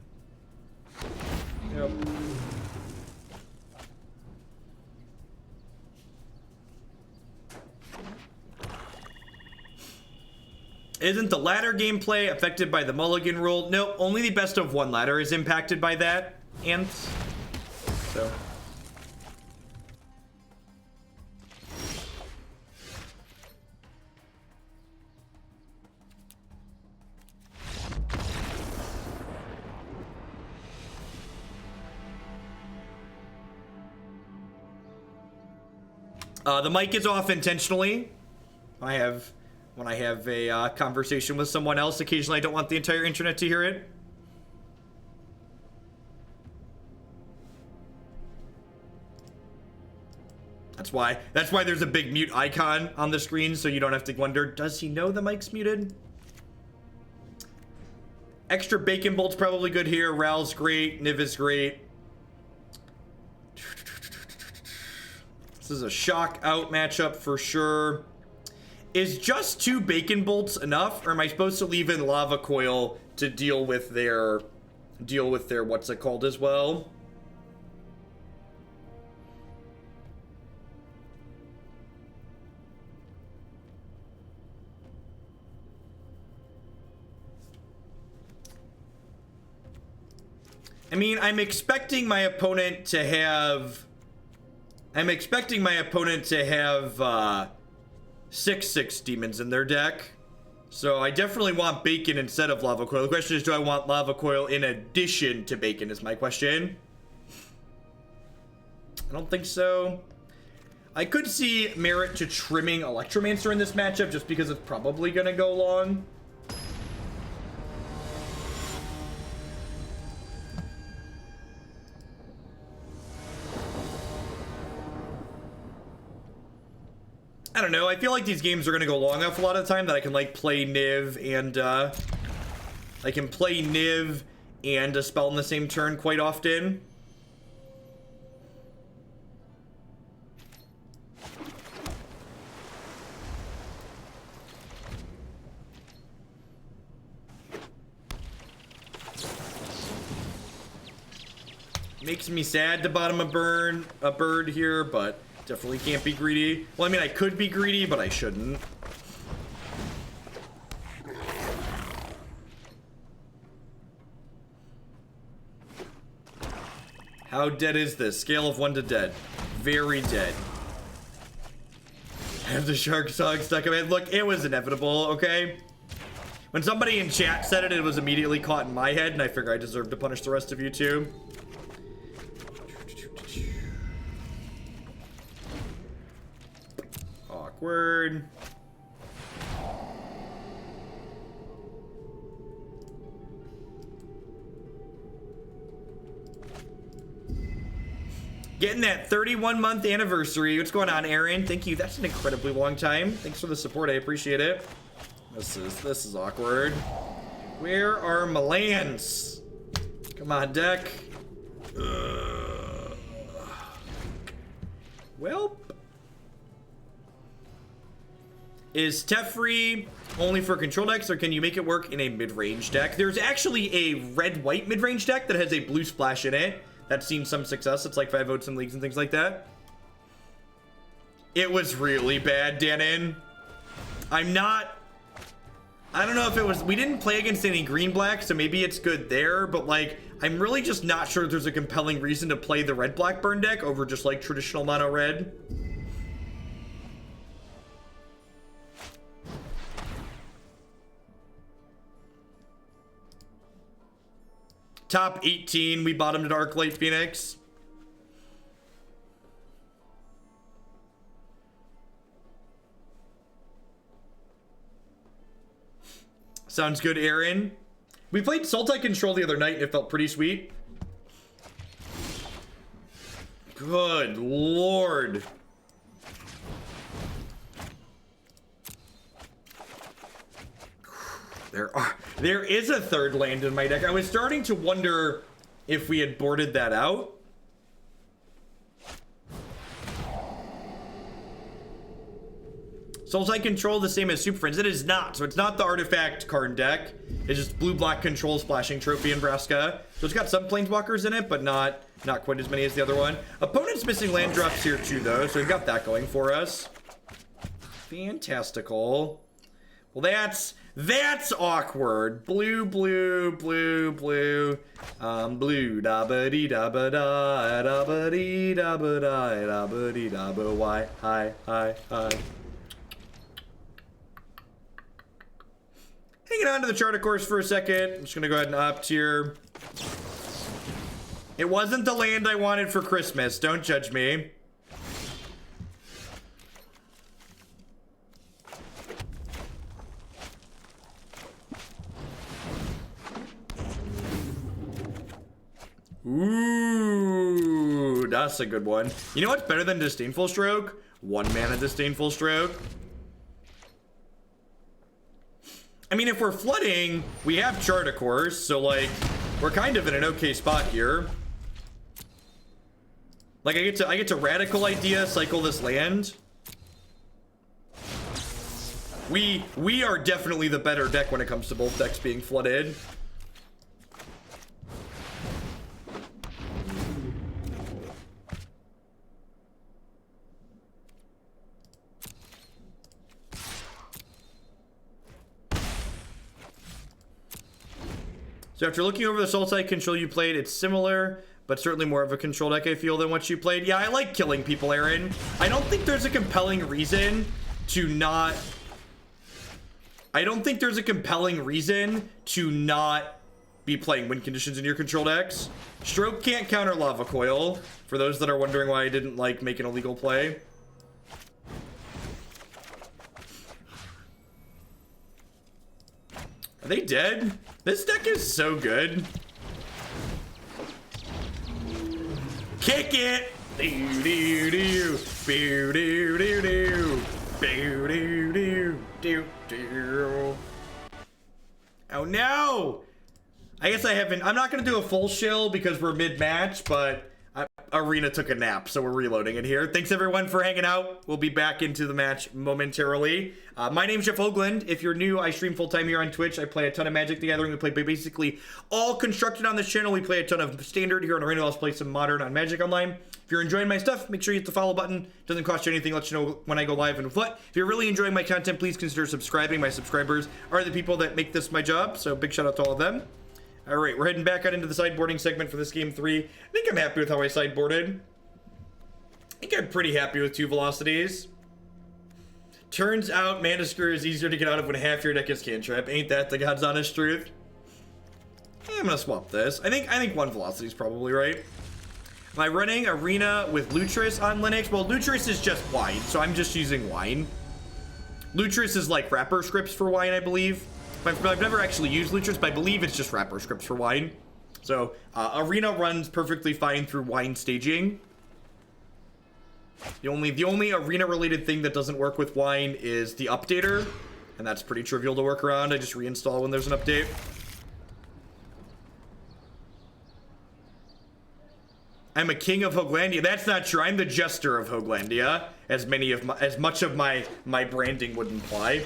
Yep. Isn't the ladder gameplay affected by the mulligan rule? Nope, only the best of one ladder is impacted by that. And so the mic is off intentionally. When I have a conversation with someone else, occasionally I don't want the entire internet to hear it. That's why there's a big mute icon on the screen, so you don't have to wonder, does he know the mic's muted? Extra bacon bolt's probably good here. Ral's great. Niv is great. This is a shock out matchup for sure. Is just 2 bacon bolts enough, or am I supposed to leave in Lava Coil to deal with their what's it called as well? I mean, I'm expecting my opponent to have 6/6 demons in their deck. So I definitely want bacon instead of Lava Coil. The question is, do I want Lava Coil in addition to bacon is my question. I don't think so. I could see merit to trimming Electromancer in this matchup just because it's probably going to go long. I don't know. I feel like these games are going to go long enough a lot of the time that I can, like, play Niv and, I can play Niv and a spell in the same turn quite often. Makes me sad to bottom a bird here, but definitely can't be greedy. Well, I mean, I could be greedy, but I shouldn't. How dead is this? Scale of 1 to dead. Very dead. I have the shark song stuck in my head. Look, it was inevitable, okay? When somebody in chat said it, it was immediately caught in my head, and I figure I deserve to punish the rest of you too. Awkward. Getting that 31-month anniversary. What's going on, Aaron? Thank you. That's an incredibly long time. Thanks for the support. I appreciate it. This is awkward. Where are my lands? Come on, deck. Well, Is Teferi only for control decks, or can you make it work in a mid-range deck? There's actually a red-white mid-range deck that has a blue splash in it. That's seen some success. It's like 5 votes in leagues and things like that. It was really bad, Danon. I don't know if it was... We didn't play against any green-black, so maybe it's good there, but, like, I'm really just not sure there's a compelling reason to play the red-black burn deck over just, like, traditional mono-red. Top 18, we bottomed at Arclight Phoenix. Sounds good, Aaron. We played Sultai Control the other night and it felt pretty sweet. Good lord. There is a third land in my deck. I was starting to wonder if we had boarded that out. Sultai Control the same as Super Friends? It is not. So it's not the artifact card deck. It's just blue-black control splashing trophy in Vraska. So it's got some planeswalkers in it, but not quite as many as the other one. Opponent's missing land drops here too, though. So we've got that going for us. Fantastical. Well, that's awkward. Blue, blue, blue, blue. Blue, da ba dee da ba da, da ba dee da ba da, da ba dee da ba why, hi, hi, hi. Hanging on to the chart, of course, for a second. I'm just gonna go ahead and opt here. It wasn't the land I wanted for Christmas. Don't judge me. Ooh, that's a good one. You know what's better than Disdainful Stroke? 1 mana Disdainful Stroke. I mean, if we're flooding, we have chart, of course, so, like, we're kind of in an okay spot here. Like, I get to Radical Idea, cycle this land. We are definitely the better deck when it comes to both decks being flooded. So after looking over the Sultai Control you played, it's similar, but certainly more of a control deck, I feel, than what you played. Yeah, I like killing people, Aaron. I don't think there's a compelling reason to not... I don't think there's a compelling reason to not be playing win conditions in your control decks. Stroke can't counter Lava Coil, for those that are wondering why I didn't like make an illegal play. Are they dead? This deck is so good. Kick it! Do do do do do do do do do do do. Oh no! I guess I haven't. I'm not gonna do a full shill because we're mid-match, but Arena took a nap, so we're reloading it here. Thanks everyone for hanging out. We'll be back into the match momentarily. My name's Jeff Hoagland. If you're new, I stream full-time here on Twitch. I play a ton of Magic the Gathering. We play basically all constructed on this channel. We play a ton of standard here on Arena. I'll play some modern on Magic Online. If you're enjoying my stuff, make sure you hit the follow button. It doesn't cost you anything. Let you know when I go live and what. If you're really enjoying my content, please consider subscribing. My subscribers are the people that make this my job, so big shout out to all of them. All right, we're heading back out into the sideboarding segment for this game 3. I think I'm happy with how I sideboarded. I think I'm pretty happy with 2 velocities. Turns out Manticore is easier to get out of when half your deck is cantrip. Ain't that the God's honest truth? I'm gonna swap this. I think 1 velocity is probably right. Am I running Arena with Lutris on Linux? Well, Lutris is just wine, so I'm just using wine. Lutris is like wrapper scripts for wine, I believe. I've never actually used Lutris, but I believe it's just wrapper scripts for wine. So, Arena runs perfectly fine through wine staging. The only Arena-related thing that doesn't work with wine is the updater, and that's pretty trivial to work around. I just reinstall when there's an update. I'm a king of Hoaglandia. That's not true. I'm the jester of Hoaglandia, as much of my branding would imply.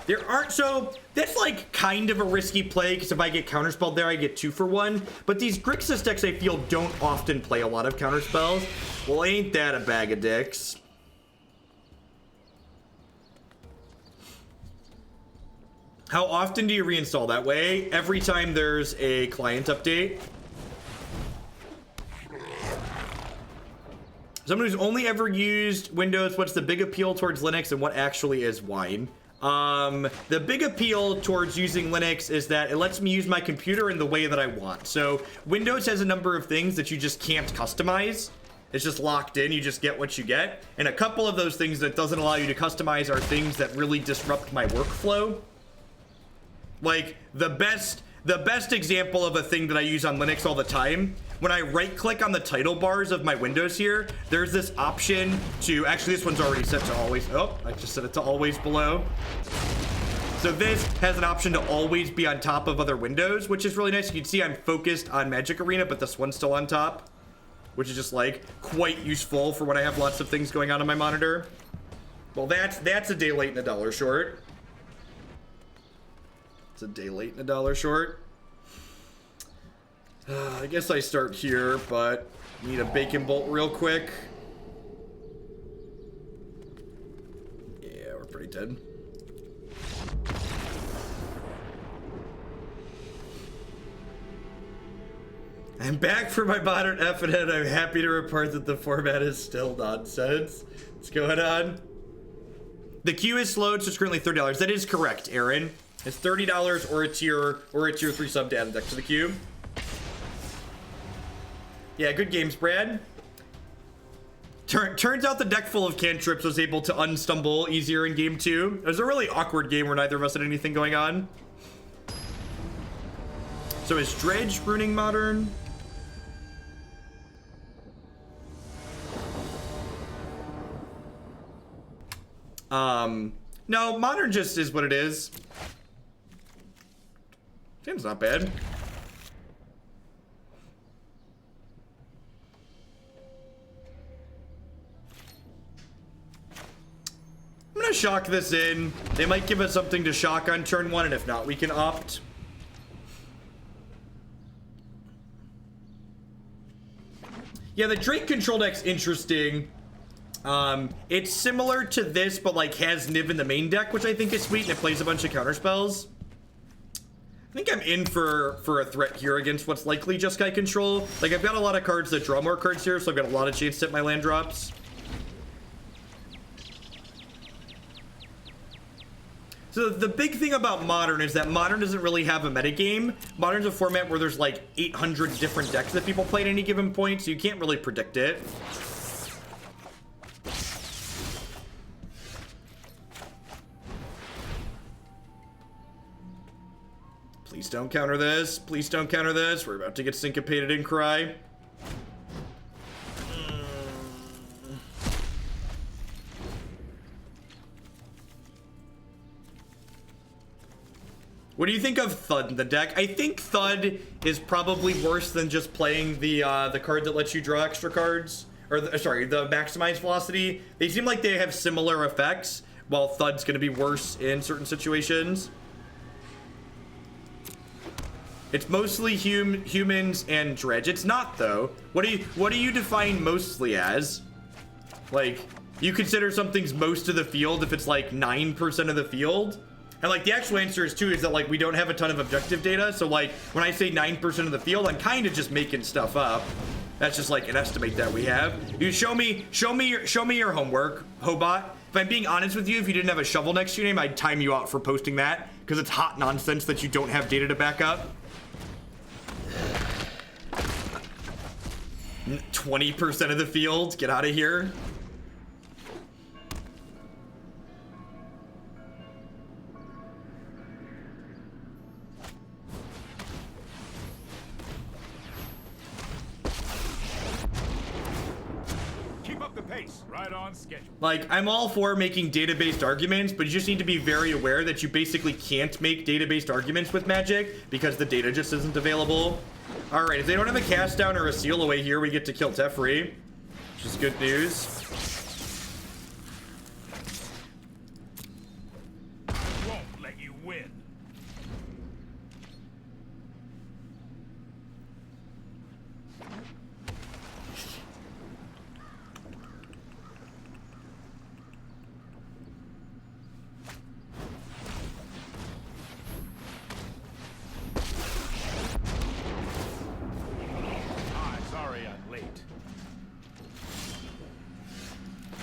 There aren't, so that's like kind of a risky play, because if I get counterspelled there, I get 2 for 1. But these Grixis decks, I feel, don't often play a lot of counterspells. Well, ain't that a bag of dicks? How often do you reinstall that way? Every time there's a client update. Someone who's only ever used Windows, what's the big appeal towards Linux and what actually is wine? The big appeal towards using Linux is that it lets me use my computer in the way that I want. So Windows has a number of things that you just can't customize. It's just locked in, you just get what you get. And a couple of those things that doesn't allow you to customize are things that really disrupt my workflow. Like the best example of a thing that I use on Linux all the time, when I right click on the title bars of my windows here, there's this option to, actually this one's already set to always, oh, I just set it to always below. So this has an option to always be on top of other windows, which is really nice. You can see I'm focused on Magic Arena, but this one's still on top, which is just like quite useful for when I have lots of things going on my monitor. Well, that's a day late and a dollar short. It's a day late and a dollar short. I guess I start here, but need a bacon bolt real quick. Yeah, we're pretty dead. I'm back for my modern F and N. I'm happy to report that the format is still nonsense. What's going on? The queue is slowed, so it's currently $30. That is correct, Aaron. It's $30 or a tier 3 sub to add deck to the queue. Yeah, good games, Brad. Turns out the deck full of cantrips was able to unstumble easier in game 2. It was a really awkward game where neither of us had anything going on. So is Dredge ruining Modern? No, Modern just is what it is. Game's not bad. I'm gonna shock this in. They might give us something to shock on turn 1, and if not, we can opt. Yeah, the Drake control deck's interesting. It's similar to this, but like has Niv in the main deck, which I think is sweet, and it plays a bunch of counterspells. I think I'm in for a threat here against what's likely Jeskai control. Like, I've got a lot of cards that draw more cards here, so I've got a lot of chance to hit my land drops. So the big thing about Modern is that Modern doesn't really have a metagame. Modern's a format where there's like 800 different decks that people play at any given point, so you can't really predict it. Please don't counter this. Please don't counter this. We're about to get syncopated and cry. What do you think of Thud in the deck? I think Thud is probably worse than just playing the card that lets you draw extra cards. Or, the maximize velocity. They seem like they have similar effects, while Thud's gonna be worse in certain situations. It's mostly humans and Dredge. It's not, though. What do you define mostly as? Like, you consider something's most of the field if it's like 9% of the field? And like the actual answer is too is that like we don't have a ton of objective data, so like when I say 9% of the field, I'm kind of just making stuff up. That's just like an estimate that we have. You show me your homework, Hobot. If I'm being honest with you, if you didn't have a shovel next to your name, I'd time you out for posting that because it's hot nonsense that you don't have data to back up. 20% of the field, get out of here. pace. Right on schedule. Like, I'm all for making data-based arguments, but you just need to be very aware that you basically can't make data-based arguments with Magic because the data just isn't available. Alright, if they don't have a cast down or a seal away here, we get to kill Teferi, which is good news. I won't let you win.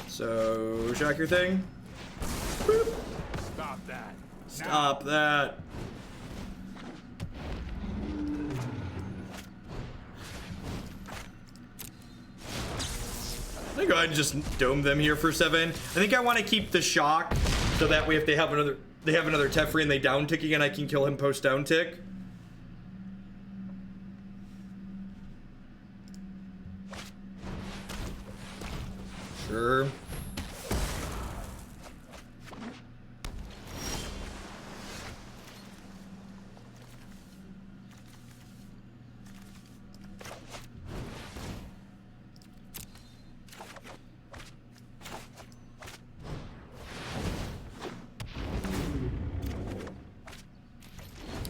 So, shock your thing. Boop. Stop that. Stop that. I'm gonna go ahead and just dome them here for 7. I think I want to keep the shock so that way if they have another Teferi and they down tick again, I can kill him post down tick. Sure.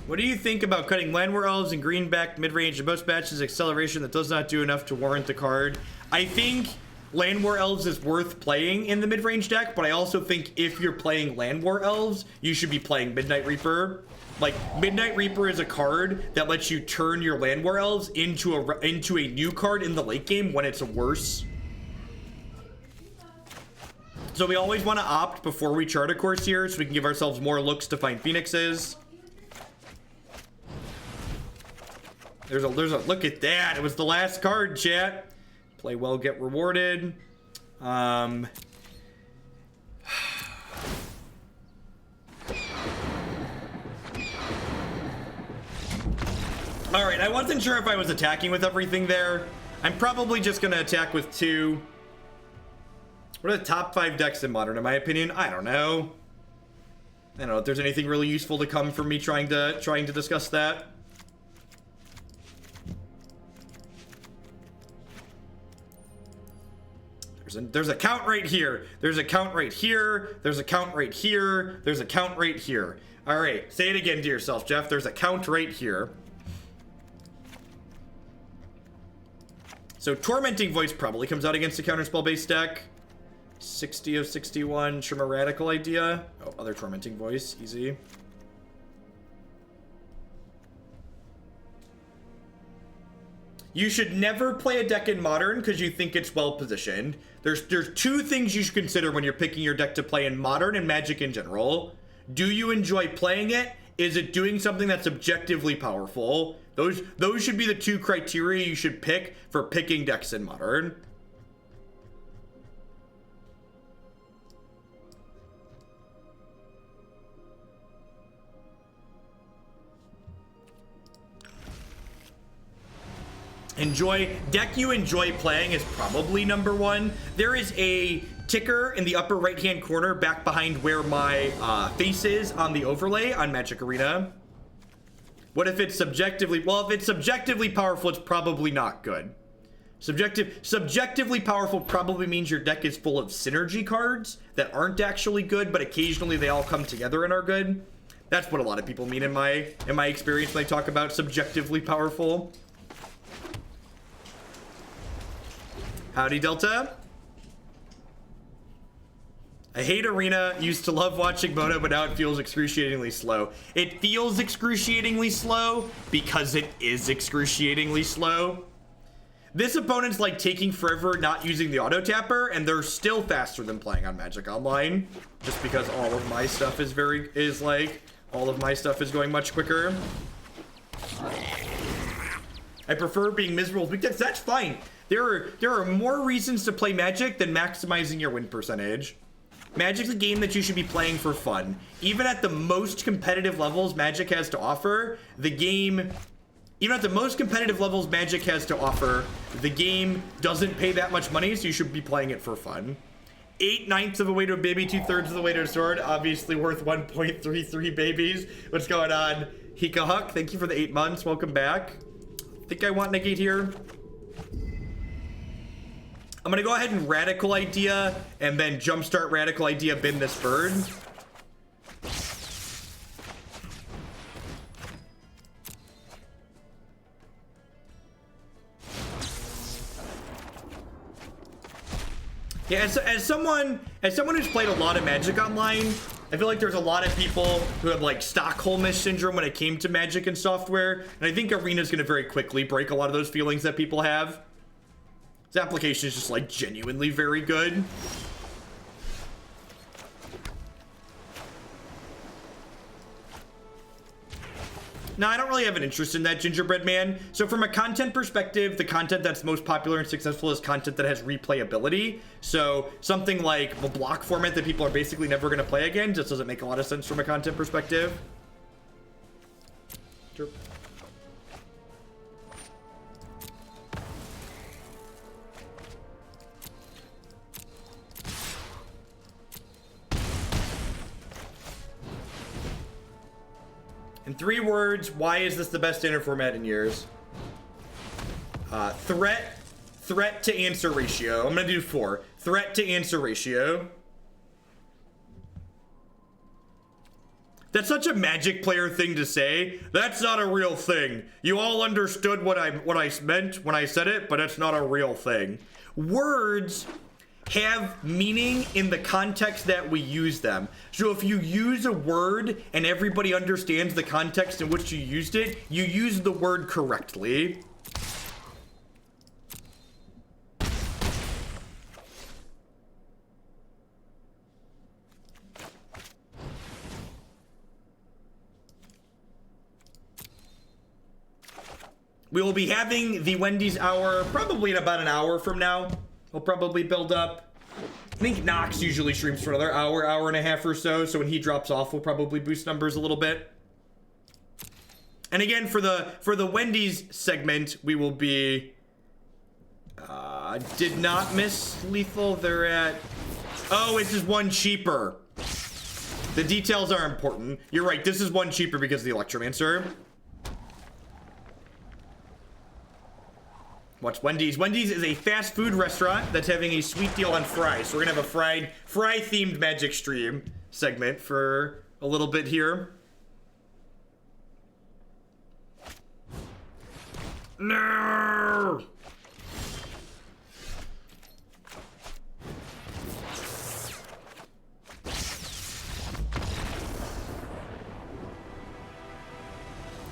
What do you think about cutting Land War Elves and green-backed mid-range in most matches acceleration that does not do enough to warrant the card? I think Land War Elves is worth playing in the mid-range deck, but I also think if you're playing Land War Elves, you should be playing Midnight Reaper. Like, Midnight Reaper is a card that lets you turn your Land War Elves into a new card in the late game when it's worse. So we always want to opt before we chart a course here so we can give ourselves more looks to find Phoenixes. There's a look at that. It was the last card, chat. Play well, get rewarded. All right, I wasn't sure if I was attacking with everything there. I'm probably just gonna attack with 2. What are the top 5 decks in Modern, in my opinion? I don't know. I don't know if there's anything really useful to come from me trying to discuss that. There's a count right here. There's a count right here. There's a count right here. There's a count right here. All right, say it again to yourself, Jeff. There's a count right here. So Tormenting Voice probably comes out against a counterspell-based deck. 60 of 61, Shimmer Radical idea. Oh, other Tormenting Voice, easy. You should never play a deck in Modern because you think it's well positioned. There's 2 things you should consider when you're picking your deck to play in Modern and Magic in general. Do you enjoy playing it? Is it doing something that's objectively powerful? Those should be the 2 criteria you should pick for picking decks in Modern. Deck you enjoy playing is probably number 1. There is a ticker in the upper right hand corner back behind where my face is on the overlay on Magic Arena. What if it's subjectively, well, if it's subjectively powerful, it's probably not good. Subjectively powerful probably means your deck is full of synergy cards that aren't actually good, but occasionally they all come together and are good. That's what a lot of people mean in my experience when they talk about subjectively powerful. Howdy, Delta. I hate Arena. Used to love watching Mono, but now it feels excruciatingly slow. It feels excruciatingly slow because it is excruciatingly slow. This opponent's like taking forever not using the auto tapper, and they're still faster than playing on Magic Online. Just because all of my stuff is going much quicker. I prefer being miserable with weak decks. That's fine. There are more reasons to play Magic than maximizing your win percentage. Magic's a game that you should be playing for fun. Even at the most competitive levels Magic has to offer, the game even at the most competitive levels Magic has to offer, the game doesn't pay that much money, so you should be playing it for fun. 8/9 of the way to a baby, 2/3 of the way to a sword, obviously worth 1.33 babies. What's going on? Hika Huck, thank you for the 8 months. Welcome back. I think I want negate here. I'm gonna go ahead and Radical Idea and then Jumpstart Radical Idea, bin this bird. Yeah, as someone who's played a lot of Magic online, I feel like there's a lot of people who have like Stockholmish syndrome when it came to Magic and software, and I think Arena's gonna very quickly break a lot of those feelings that people have. This application is just like genuinely very good. No, I don't really have an interest in that, Gingerbread Man. So from a content perspective, the content that's most popular and successful is content that has replayability. So something like the block format that people are basically never going to play again just doesn't make a lot of sense from a content perspective. Sure. In 3 words, why is this the best standard format in years? Threat to answer ratio. I'm gonna do 4. Threat to answer ratio. That's such a Magic player thing to say. That's not a real thing. You all understood what I meant when I said it, but it's not a real thing. Words have meaning in the context that we use them. So if you use a word and everybody understands the context in which you used it, you use the word correctly. We will be having the Wendy's hour probably in about an hour from now. We'll probably build up. I think Nox usually streams for another hour, hour and a half or so. So when he drops off, we'll probably boost numbers a little bit. And again, for the Wendy's segment, we will be. Did not miss lethal. They're at. Oh, it's just 1 cheaper. The details are important. You're right. This is 1 cheaper because of the Electromancer. What's Wendy's? Wendy's is a fast food restaurant that's having a sweet deal on fries. So we're gonna have a fry themed Magic stream segment for a little bit here. No!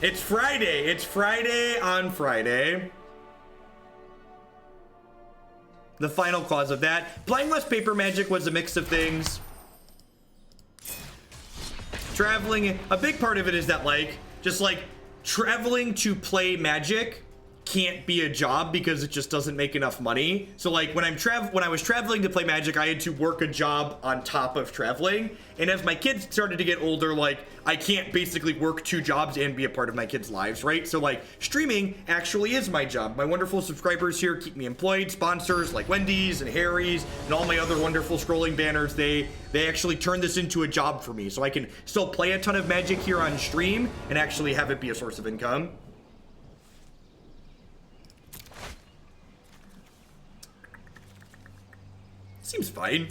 It's Friday. It's Friday on Friday. The final clause of that. Playing less paper Magic was a mix of things. Traveling, a big part of it is that just traveling to play Magic can't be a job because it just doesn't make enough money. So when I was traveling to play Magic, I had to work a job on top of traveling. And as my kids started to get older, I can't basically work 2 jobs and be a part of my kids' lives, right? So streaming actually is my job. My wonderful subscribers here keep me employed. Sponsors like Wendy's and Harry's and all my other wonderful scrolling banners, they actually turn this into a job for me. So I can still play a ton of Magic here on stream and actually have it be a source of income. Seems fine.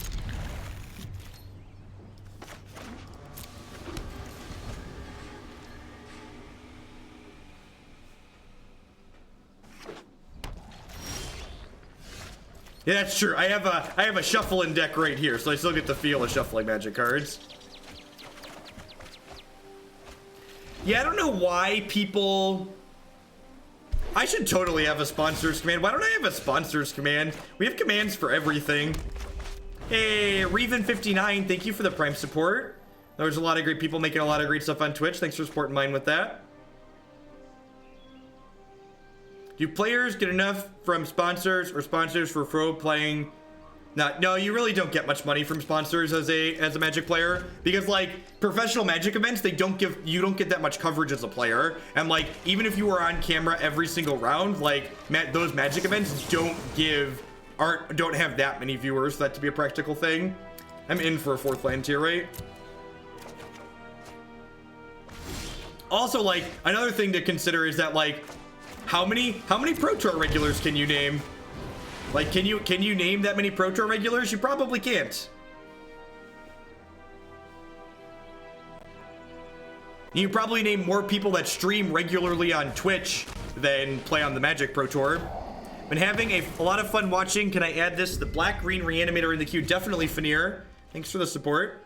Yeah, that's true. I have a shuffling deck right here, so I still get the feel of shuffling Magic cards. Yeah, I don't know why people. I should totally have a sponsors command. Why don't I have a sponsors command? We have commands for everything. Hey, Reven59, thank you for the Prime support. There's a lot of great people making a lot of great stuff on Twitch. Thanks for supporting mine with that. Do players get enough from sponsors or sponsors for pro playing No, you really don't get much money from sponsors as a Magic player, because like professional Magic events, you don't get that much coverage as a player, and like even if you were on camera every single round, like those Magic events don't have that many viewers for that to be a practical thing. I'm in for a 4th land tier, right? Also, like another thing to consider is that like how many Pro Tour regulars can you name? Like, can you name that many Pro Tour regulars? You probably can't. You probably name more people that stream regularly on Twitch than play on the Magic Pro Tour. Been having a lot of fun watching. Can I add this? The black-green reanimator in the queue. Definitely, Fanir. Thanks for the support.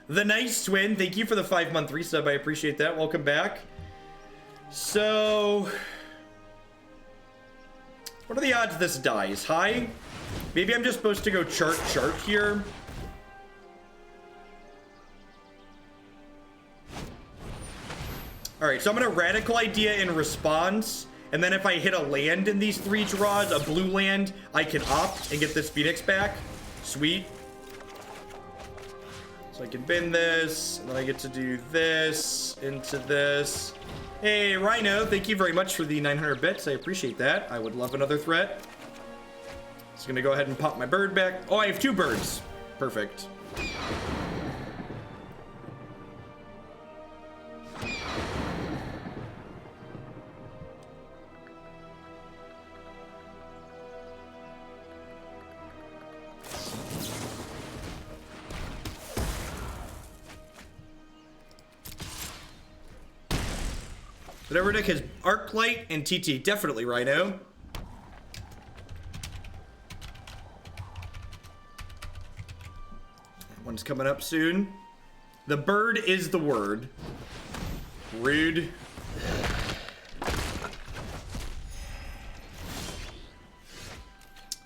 The Nice Twin, thank you for the 5-month resub. I appreciate that. Welcome back. So, what are the odds this dies? High? Maybe I'm just supposed to go chart here. All right, so I'm gonna Radical Idea in response, and then if I hit a land in these 3 draws, a blue land, I can opt and get this Phoenix back. Sweet. So I can bin this, and then I get to do this into this. Hey, Rhino, thank you very much for the 900 bits. I appreciate that. I would love another threat. Just gonna go ahead and pop my bird back. Oh, I have 2 birds. Perfect. Whatever deck has Arclight and TT. Definitely Rhino. That one's coming up soon. The bird is the word. Rude.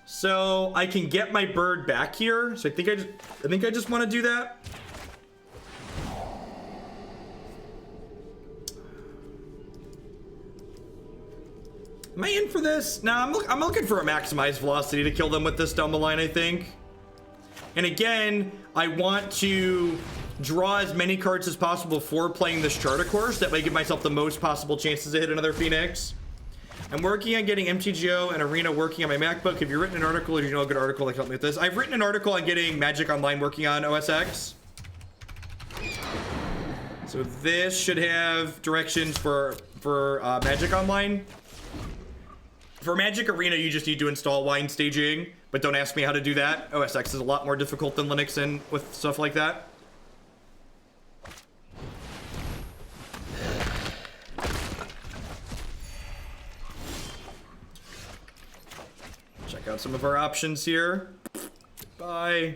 So I can get my bird back here. So I think I just want to do that. Am I in for this? Nah, I'm looking for a maximized velocity to kill them with this down the line, I think. And again, I want to draw as many cards as possible before playing this charter course. That way I give myself the most possible chances to hit another Phoenix. I'm working on getting MTGO and Arena working on my MacBook. Have you written an article, or do you know a good article that can help me with this? I've written an article on getting Magic Online working on OS X. So this should have directions for Magic Online. For Magic Arena, you just need to install wine staging, but don't ask me how to do that. OS X is a lot more difficult than Linux and with stuff like that. Check out some of our options here. Bye.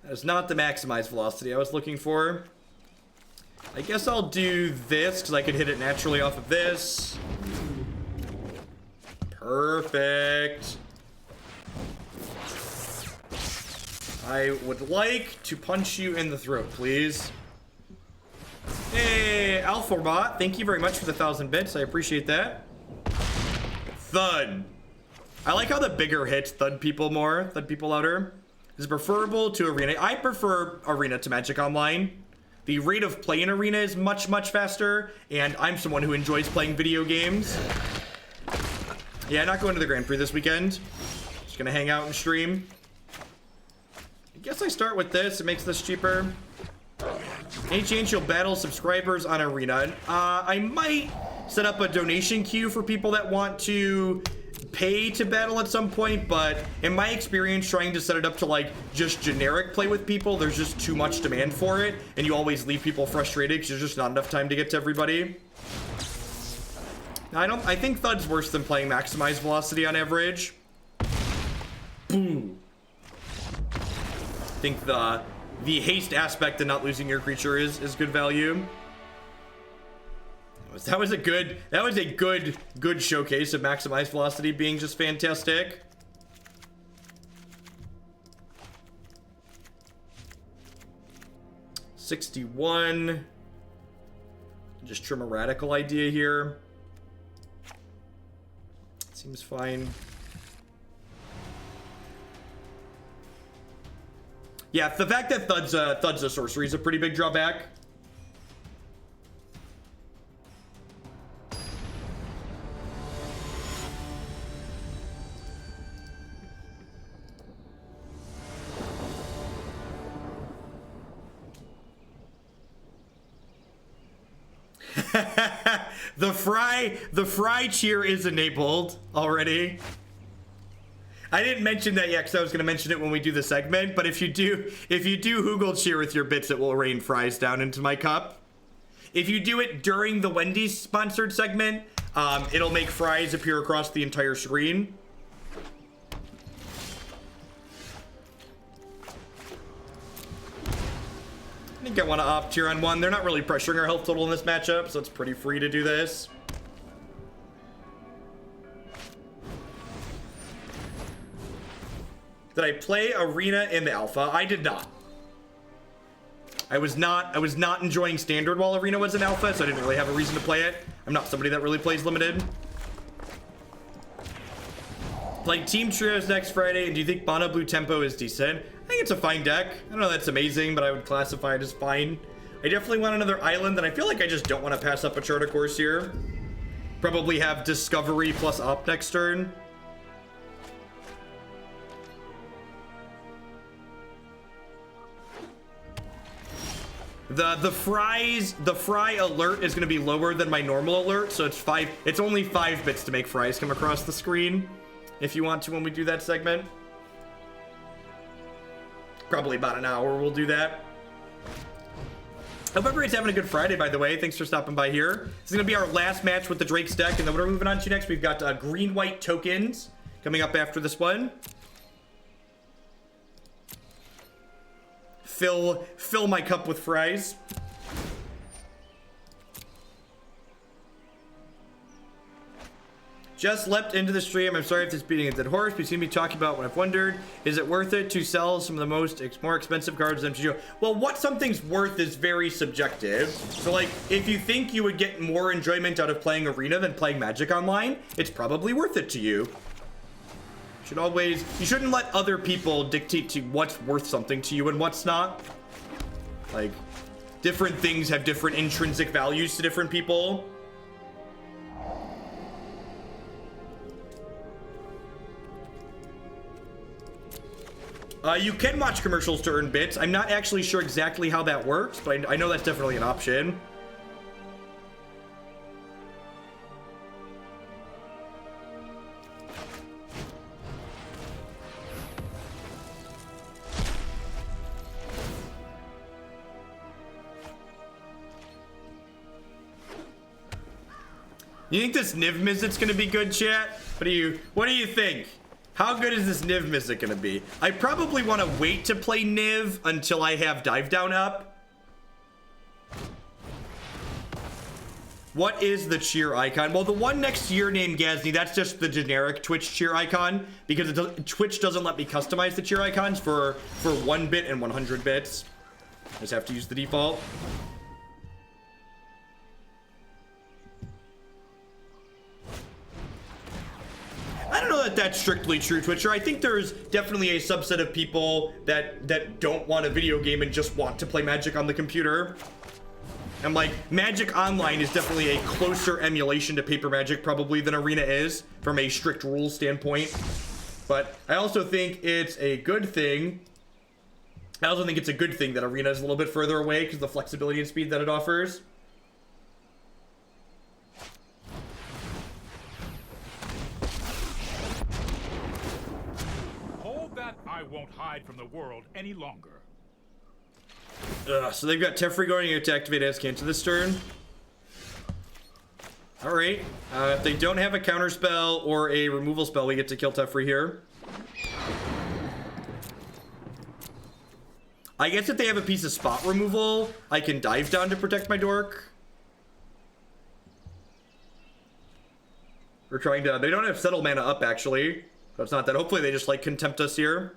That is not the maximized velocity I was looking for. I guess I'll do this, because I could hit it naturally off of this. Perfect. I would like to punch you in the throat, please. Hey, Alpharbot, thank you very much for the 1,000 bits. I appreciate that. Thud. I like how the bigger hits thud people more, thud people louder. Is it preferable to Arena? I prefer Arena to Magic Online. The rate of play in Arena is much, much faster, and I'm someone who enjoys playing video games. Yeah, not going to the Grand Prix this weekend. Just gonna hang out and stream. I guess I start with this. It makes this cheaper. Any chance you'll battle subscribers on Arena? I might set up a donation queue for people that want to pay to battle at some point, but in my experience trying to set it up to like just generic play with people, there's just too much demand for it, and you always leave people frustrated because there's just not enough time to get to everybody. I think Thud's worse than playing maximized velocity on average. Boom. I think the haste aspect and not losing your creature is good value. That was a good showcase of maximized velocity being just fantastic. 61. Just trim a radical idea here. Seems fine. Yeah, the fact that Thud's a sorcery is a pretty big drawback. The fry cheer is enabled already. I didn't mention that yet because I was going to mention it when we do the segment, but if you do Hoogle cheer with your bits, it will rain fries down into my cup. If you do it during the Wendy's sponsored segment, it'll make fries appear across the entire screen. I think I want to opt tier on 1. They're not really pressuring our health total in this matchup, so it's pretty free to do this. Did I play Arena in the alpha? I did not. I was not enjoying standard while Arena was in alpha, so I didn't really have a reason to play it. I'm not somebody that really plays limited. Playing Team Trios next Friday, and do you think Mono Blue Tempo is decent? I think it's a fine deck. I don't know if that's amazing, but I would classify it as fine. I definitely want another island, and I feel like I just don't want to pass up a Charter Course here. Probably have Discovery plus Op next turn. The fry alert is going to be lower than my normal alert, so it's only 5 bits to make fries come across the screen if you want to when we do that segment. Probably about an hour we'll do that. Hope everybody's having a good Friday, by the way. Thanks for stopping by here. This is going to be our last match with the Drake's deck, and then what are we moving on to next? We've got green-white tokens coming up after this one. Fill my cup with fries. Just leapt into the stream. I'm sorry if this beating a dead horse, but you seem to be talking about what I've wondered. Is it worth it to sell some of the more expensive cards in MTGO? Well, what something's worth is very subjective. So, like, if you think you would get more enjoyment out of playing Arena than playing Magic Online, it's probably worth it to you. You shouldn't let other people dictate to what's worth something to you and what's not. Like, different things have different intrinsic values to different people. You can watch commercials to earn bits. I'm not actually sure exactly how that works, but I know that's definitely an option. You think this Niv-Mizzet's gonna be good, chat? What do you think? How good is this Niv-Mizzet gonna be? I probably want to wait to play Niv until I have Dive Down up. What is the cheer icon? Well, the one next to your name, Gazni, that's just the generic Twitch cheer icon because Twitch doesn't let me customize the cheer icons for 1 bit and 100 bits. I just have to use the default. I don't know that that's strictly true, Twitcher. I think there's definitely a subset of people that don't want a video game and just want to play Magic on the computer. And like, Magic Online is definitely a closer emulation to Paper Magic probably than Arena is from a strict rules standpoint. But I also think it's a good thing. I also think it's a good thing that Arena is a little bit further away because of the flexibility and speed that it offers. I won't hide from the world any longer. So they've got Teferi going to activate Azcanta this turn. Alright. If they don't have a counter spell or a removal spell, we get to kill Teferi here. I guess if they have a piece of spot removal, I can dive down to protect my dork. We're trying to... They don't have Settle Mana up, actually. So it's not that. Hopefully they just, like, contempt us here.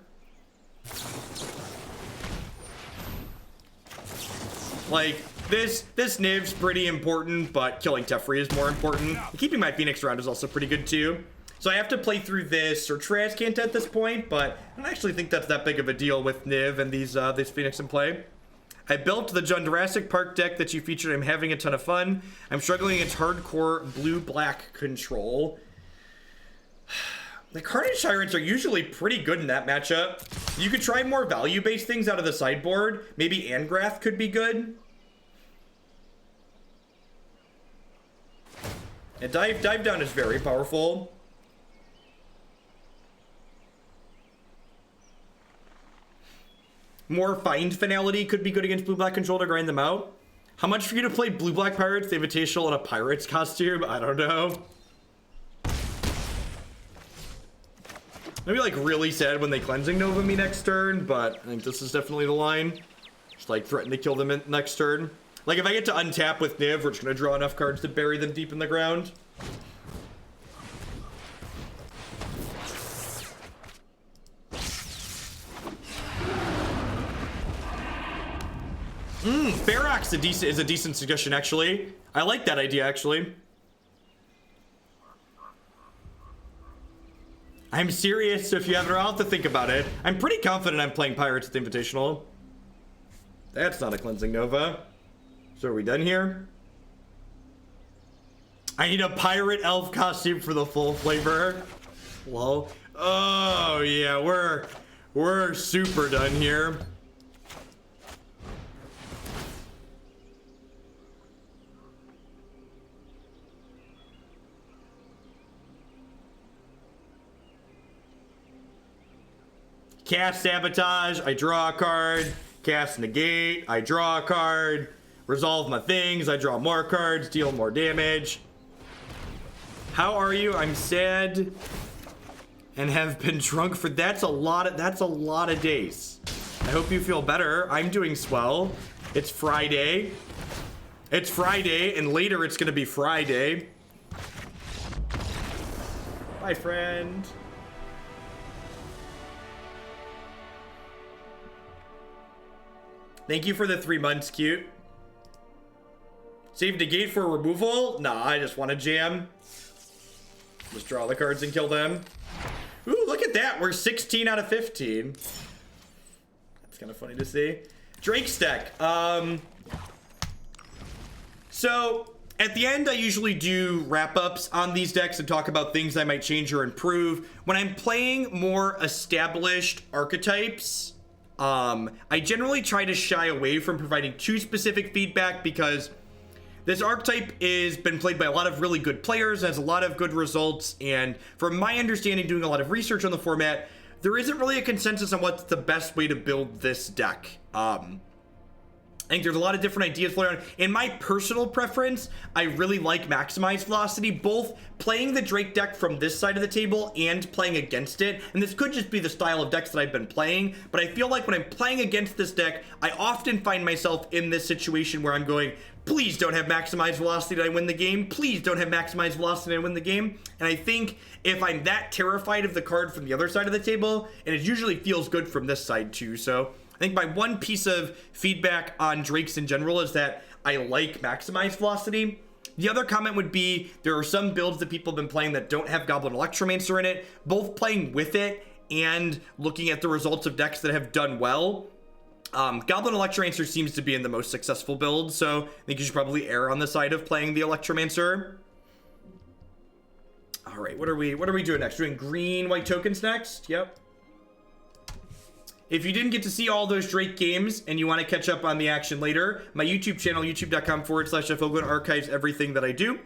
Like, this Niv's pretty important, but killing Teferi is more important. Keeping my Phoenix around is also pretty good too. So I have to play through this or Trascant at this point, but I don't actually think that's that big of a deal with Niv and these Phoenix in play. I built the Jurassic Park deck that you featured. I'm having a ton of fun. I'm struggling against hardcore blue-black control. The Carnage Tyrants are usually pretty good in that matchup. You could try more value-based things out of the sideboard. Maybe Angrath could be good. And Dive Down is very powerful. More Find Finality could be good against blue-black control to grind them out. How much for you to play blue-black Pirates, the Invitational, in a Pirates costume? I don't know. Maybe like really sad when they Cleansing Nova me next turn, but I think this is definitely the line. Just like threaten to kill them next turn. Like if I get to untap with Niv, we're just gonna draw enough cards to bury them deep in the ground. Ferox is a decent suggestion, actually. I like that idea, actually. I'm serious, so if you have to think about it. I'm pretty confident I'm playing Pirates at the Invitational. That's not a Cleansing Nova. So are we done here? I need a Pirate Elf costume for the full flavor. Hello? Oh, yeah, we're super done here. Cast Sabotage, I draw a card. Cast Negate, I draw a card. Resolve my things, I draw more cards, deal more damage. How are you? I'm sad and have been drunk for that's a lot of days. I hope you feel better. I'm doing swell. It's Friday. It's Friday, and later it's gonna be Friday. Bye, friend. Thank you for the 3 months, cute. Save negate for removal? Nah, I just want to jam. Just draw the cards and kill them. Ooh, look at that. We're 16 out of 15. That's kind of funny to see. Drake's deck. So, at the end, I usually do wrap-ups on these decks and talk about things I might change or improve. When I'm playing more established archetypes, I generally try to shy away from providing too specific feedback because this archetype has been played by a lot of really good players, has a lot of good results, and from my understanding, doing a lot of research on the format, there isn't really a consensus on what's the best way to build this deck. I think there's a lot of different ideas floating around. In my personal preference, I really like Maximize Velocity, both playing the Drake deck from this side of the table and playing against it. And this could just be the style of decks that I've been playing, but I feel like when I'm playing against this deck, I often find myself in this situation where I'm going, please don't have Maximize Velocity and I win the game. Please don't have Maximize Velocity and I win the game. And I think if I'm that terrified of the card from the other side of the table, and it usually feels good from this side too, so I think my one piece of feedback on Drakes in general is that I like Maximize Velocity. The other comment would be there are some builds that people have been playing that don't have Goblin Electromancer in it. Both playing with it and looking at the results of decks that have done well, Goblin Electromancer seems to be in the most successful build, so I think you should probably err on the side of playing the Electromancer. All right, what are we doing next? We're doing green white tokens next. Yep. If you didn't get to see all those Drake games and you want to catch up on the action later, my YouTube channel, youtube.com/FOGON, archives everything that I do.